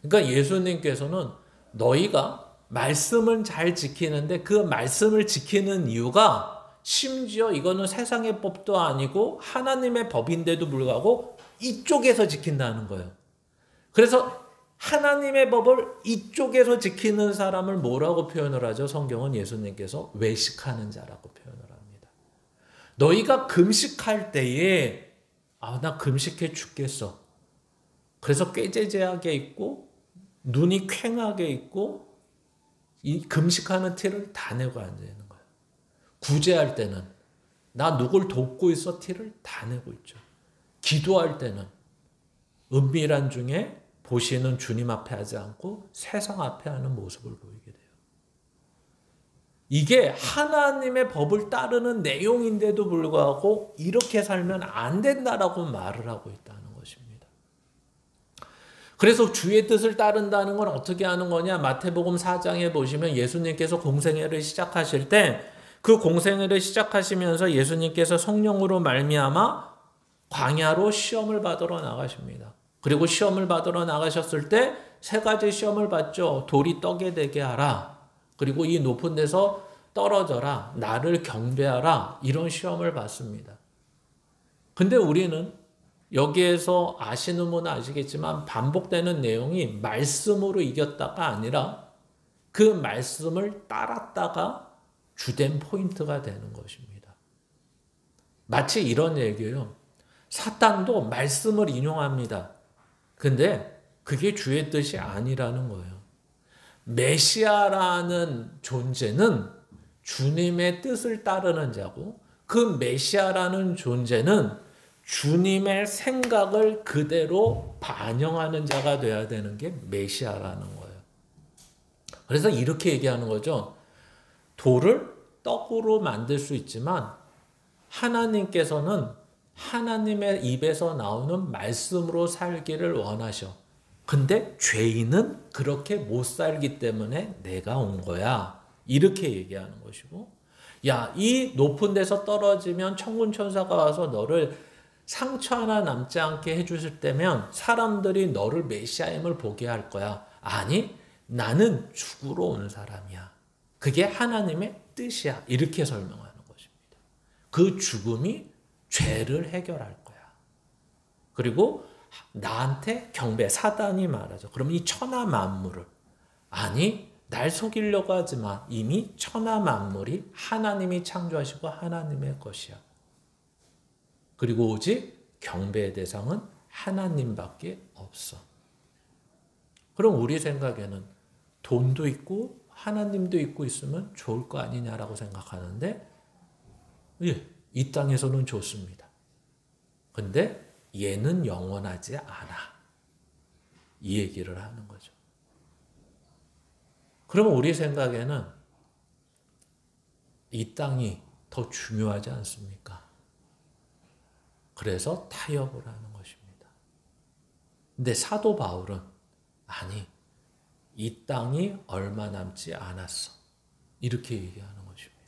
그러니까 예수님께서는 너희가 말씀을 잘 지키는데 그 말씀을 지키는 이유가 심지어 이거는 세상의 법도 아니고 하나님의 법인데도 불구하고 이쪽에서 지킨다는 거예요. 그래서 하나님의 법을 이쪽에서 지키는 사람을 뭐라고 표현을 하죠? 성경은 예수님께서 외식하는 자라고 표현을 합니다. 너희가 금식할 때에 나 금식해 죽겠어. 그래서 꾀죄죄하게 있고 눈이 퀭하게 있고 이 금식하는 티를 다 내고 앉아있는 거예요. 구제할 때는 나 누굴 돕고 있어 티를 다 내고 있죠. 기도할 때는 은밀한 중에 보시는 주님 앞에 하지 않고 세상 앞에 하는 모습을 보이게 돼요. 이게 하나님의 법을 따르는 내용인데도 불구하고 이렇게 살면 안 된다라고 말을 하고 있다는 것입니다. 그래서 주의 뜻을 따른다는 건 어떻게 하는 거냐? 마태복음 4장에 보시면 예수님께서 공생애를 시작하실 때 그 공생애를 시작하시면서 예수님께서 성령으로 말미암아 광야로 시험을 받으러 나가십니다. 그리고 시험을 받으러 나가셨을 때 세 가지 시험을 받죠. 돌이 떡에 되게 하라. 그리고 이 높은 데서 떨어져라. 나를 경배하라. 이런 시험을 받습니다. 근데 우리는 여기에서 아시는 분은 아시겠지만 반복되는 내용이 말씀으로 이겼다가 아니라 그 말씀을 따랐다가 주된 포인트가 되는 것입니다. 마치 이런 얘기예요. 사탄도 말씀을 인용합니다. 근데 그게 주의 뜻이 아니라는 거예요. 메시아라는 존재는 주님의 뜻을 따르는 자고 그 메시아라는 존재는 주님의 생각을 그대로 반영하는 자가 되어야 되는 게 메시아라는 거예요. 그래서 이렇게 얘기하는 거죠. 돌을 떡으로 만들 수 있지만 하나님께서는 하나님의 입에서 나오는 말씀으로 살기를 원하셔. 근데 죄인은 그렇게 못 살기 때문에 내가 온 거야. 이렇게 얘기하는 것이고, 야, 이 높은 데서 떨어지면 천군 천사가 와서 너를 상처 하나 남지 않게 해주실 때면 사람들이 너를 메시아임을 보게 할 거야. 아니, 나는 죽으러 온 사람이야. 그게 하나님의 뜻이야. 이렇게 설명하는 것입니다. 그 죽음이 죄를 해결할 거야. 그리고 나한테 경배, 사단이 말하죠. 그럼 이 천하 만물을, 아니 날 속이려고 하지만 이미 천하 만물이 하나님이 창조하시고 하나님의 것이야. 그리고 오직 경배의 대상은 하나님밖에 없어. 그럼 우리 생각에는 돈도 있고 하나님도 있고 있으면 좋을 거 아니냐라고 생각하는데 예, 이 땅에서는 좋습니다. 근데 얘는 영원하지 않아. 이 얘기를 하는 거죠. 그러면 우리 생각에는 이 땅이 더 중요하지 않습니까? 그래서 타협을 하는 것입니다. 근데 사도 바울은 아니, 이 땅이 얼마 남지 않았어. 이렇게 얘기하는 것입니다.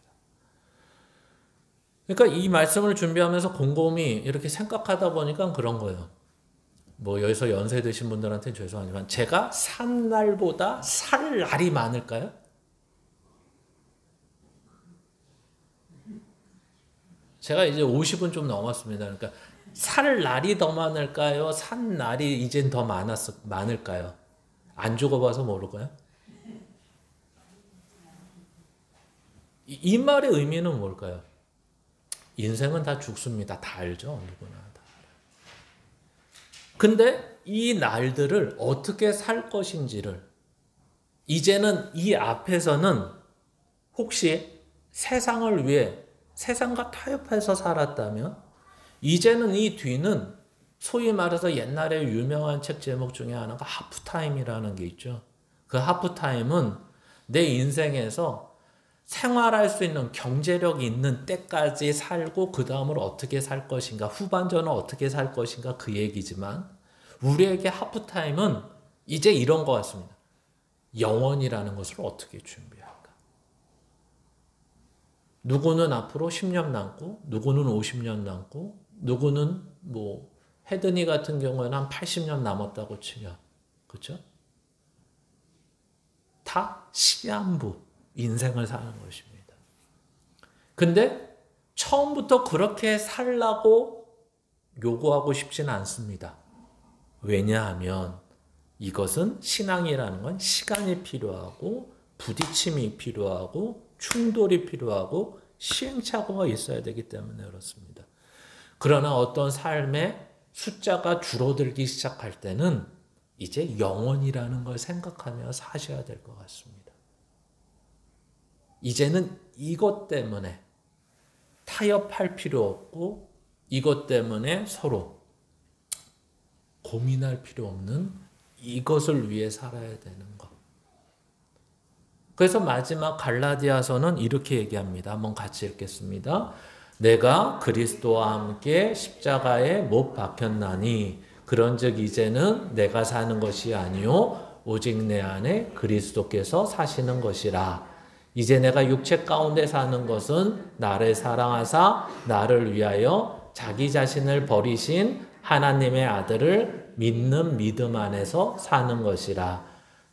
그러니까 이 말씀을 준비하면서 곰곰이 이렇게 생각하다 보니까 그런 거예요. 뭐 여기서 연세 드신 분들한테는 죄송하지만 제가 산 날보다 살 날이 많을까요? 제가 이제 50은 좀 넘었습니다. 그러니까 살 날이 더 많을까요? 산 날이 이젠 더 많을까요? 안 죽어봐서 모를까요? 이 말의 의미는 뭘까요? 인생은 다 죽습니다. 다 알죠? 누구나 다. 근데 이 날들을 어떻게 살 것인지를 이제는 이 앞에서는 혹시 세상을 위해 세상과 타협해서 살았다면 이제는 이 뒤는 소위 말해서 옛날에 유명한 책 제목 중에 하나가 하프타임이라는 게 있죠. 그 하프타임은 내 인생에서 생활할 수 있는 경제력이 있는 때까지 살고 그 다음으로 어떻게 살 것인가, 후반전은 어떻게 살 것인가 그 얘기지만 우리에게 하프타임은 이제 이런 것 같습니다. 영원이라는 것을 어떻게 준비할까? 누구는 앞으로 10년 남고 누구는 50년 남고 누구는 뭐 헤드니 같은 경우에는 한 80년 남았다고 치면 그렇죠? 다 시한부 인생을 사는 것입니다. 근데 처음부터 그렇게 살라고 요구하고 싶지는 않습니다. 왜냐하면 이것은 신앙이라는 건 시간이 필요하고 부딪힘이 필요하고 충돌이 필요하고 시행착오가 있어야 되기 때문에 그렇습니다. 그러나 어떤 삶의 숫자가 줄어들기 시작할 때는 이제 영원이라는 걸 생각하며 사셔야 될 것 같습니다. 이제는 이것 때문에 타협할 필요 없고 이것 때문에 서로 고민할 필요 없는 이것을 위해 살아야 되는 것. 그래서 마지막 갈라디아서는 이렇게 얘기합니다. 한번 같이 읽겠습니다. 내가 그리스도와 함께 십자가에 못 박혔나니 그런즉 이제는 내가 사는 것이 아니요 오직 내 안에 그리스도께서 사시는 것이라. 이제 내가 육체 가운데 사는 것은 나를 사랑하사 나를 위하여 자기 자신을 버리신 하나님의 아들을 믿는 믿음 안에서 사는 것이라.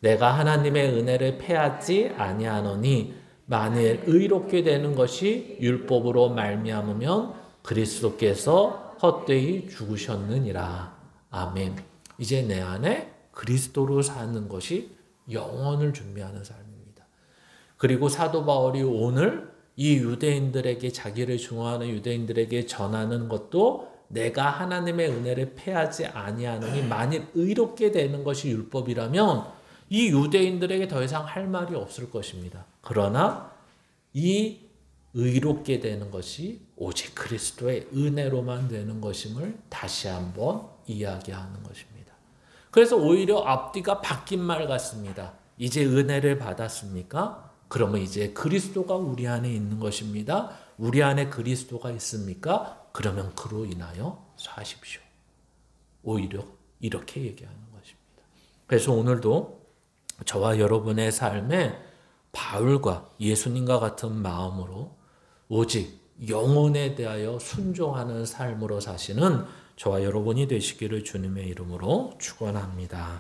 내가 하나님의 은혜를 패하지 아니하노니 만일 의롭게 되는 것이 율법으로 말미암으면 그리스도께서 헛되이 죽으셨느니라. 아멘. 이제 내 안에 그리스도로 사는 것이 영원을 준비하는 삶입니다. 그리고 사도 바울이 오늘 이 유대인들에게 자기를 중화하는 유대인들에게 전하는 것도 내가 하나님의 은혜를 패하지 아니하노니 만일 의롭게 되는 것이 율법이라면 이 유대인들에게 더 이상 할 말이 없을 것입니다. 그러나 이 의롭게 되는 것이 오직 그리스도의 은혜로만 되는 것임을 다시 한번 이야기하는 것입니다. 그래서 오히려 앞뒤가 바뀐 말 같습니다. 이제 은혜를 받았습니까? 그러면 이제 그리스도가 우리 안에 있는 것입니다. 우리 안에 그리스도가 있습니까? 그러면 그로 인하여 사십시오. 오히려 이렇게 얘기하는 것입니다. 그래서 오늘도 저와 여러분의 삶에 바울과 예수님과 같은 마음으로 오직 영혼에 대하여 순종하는 삶으로 사시는 저와 여러분이 되시기를 주님의 이름으로 축원합니다.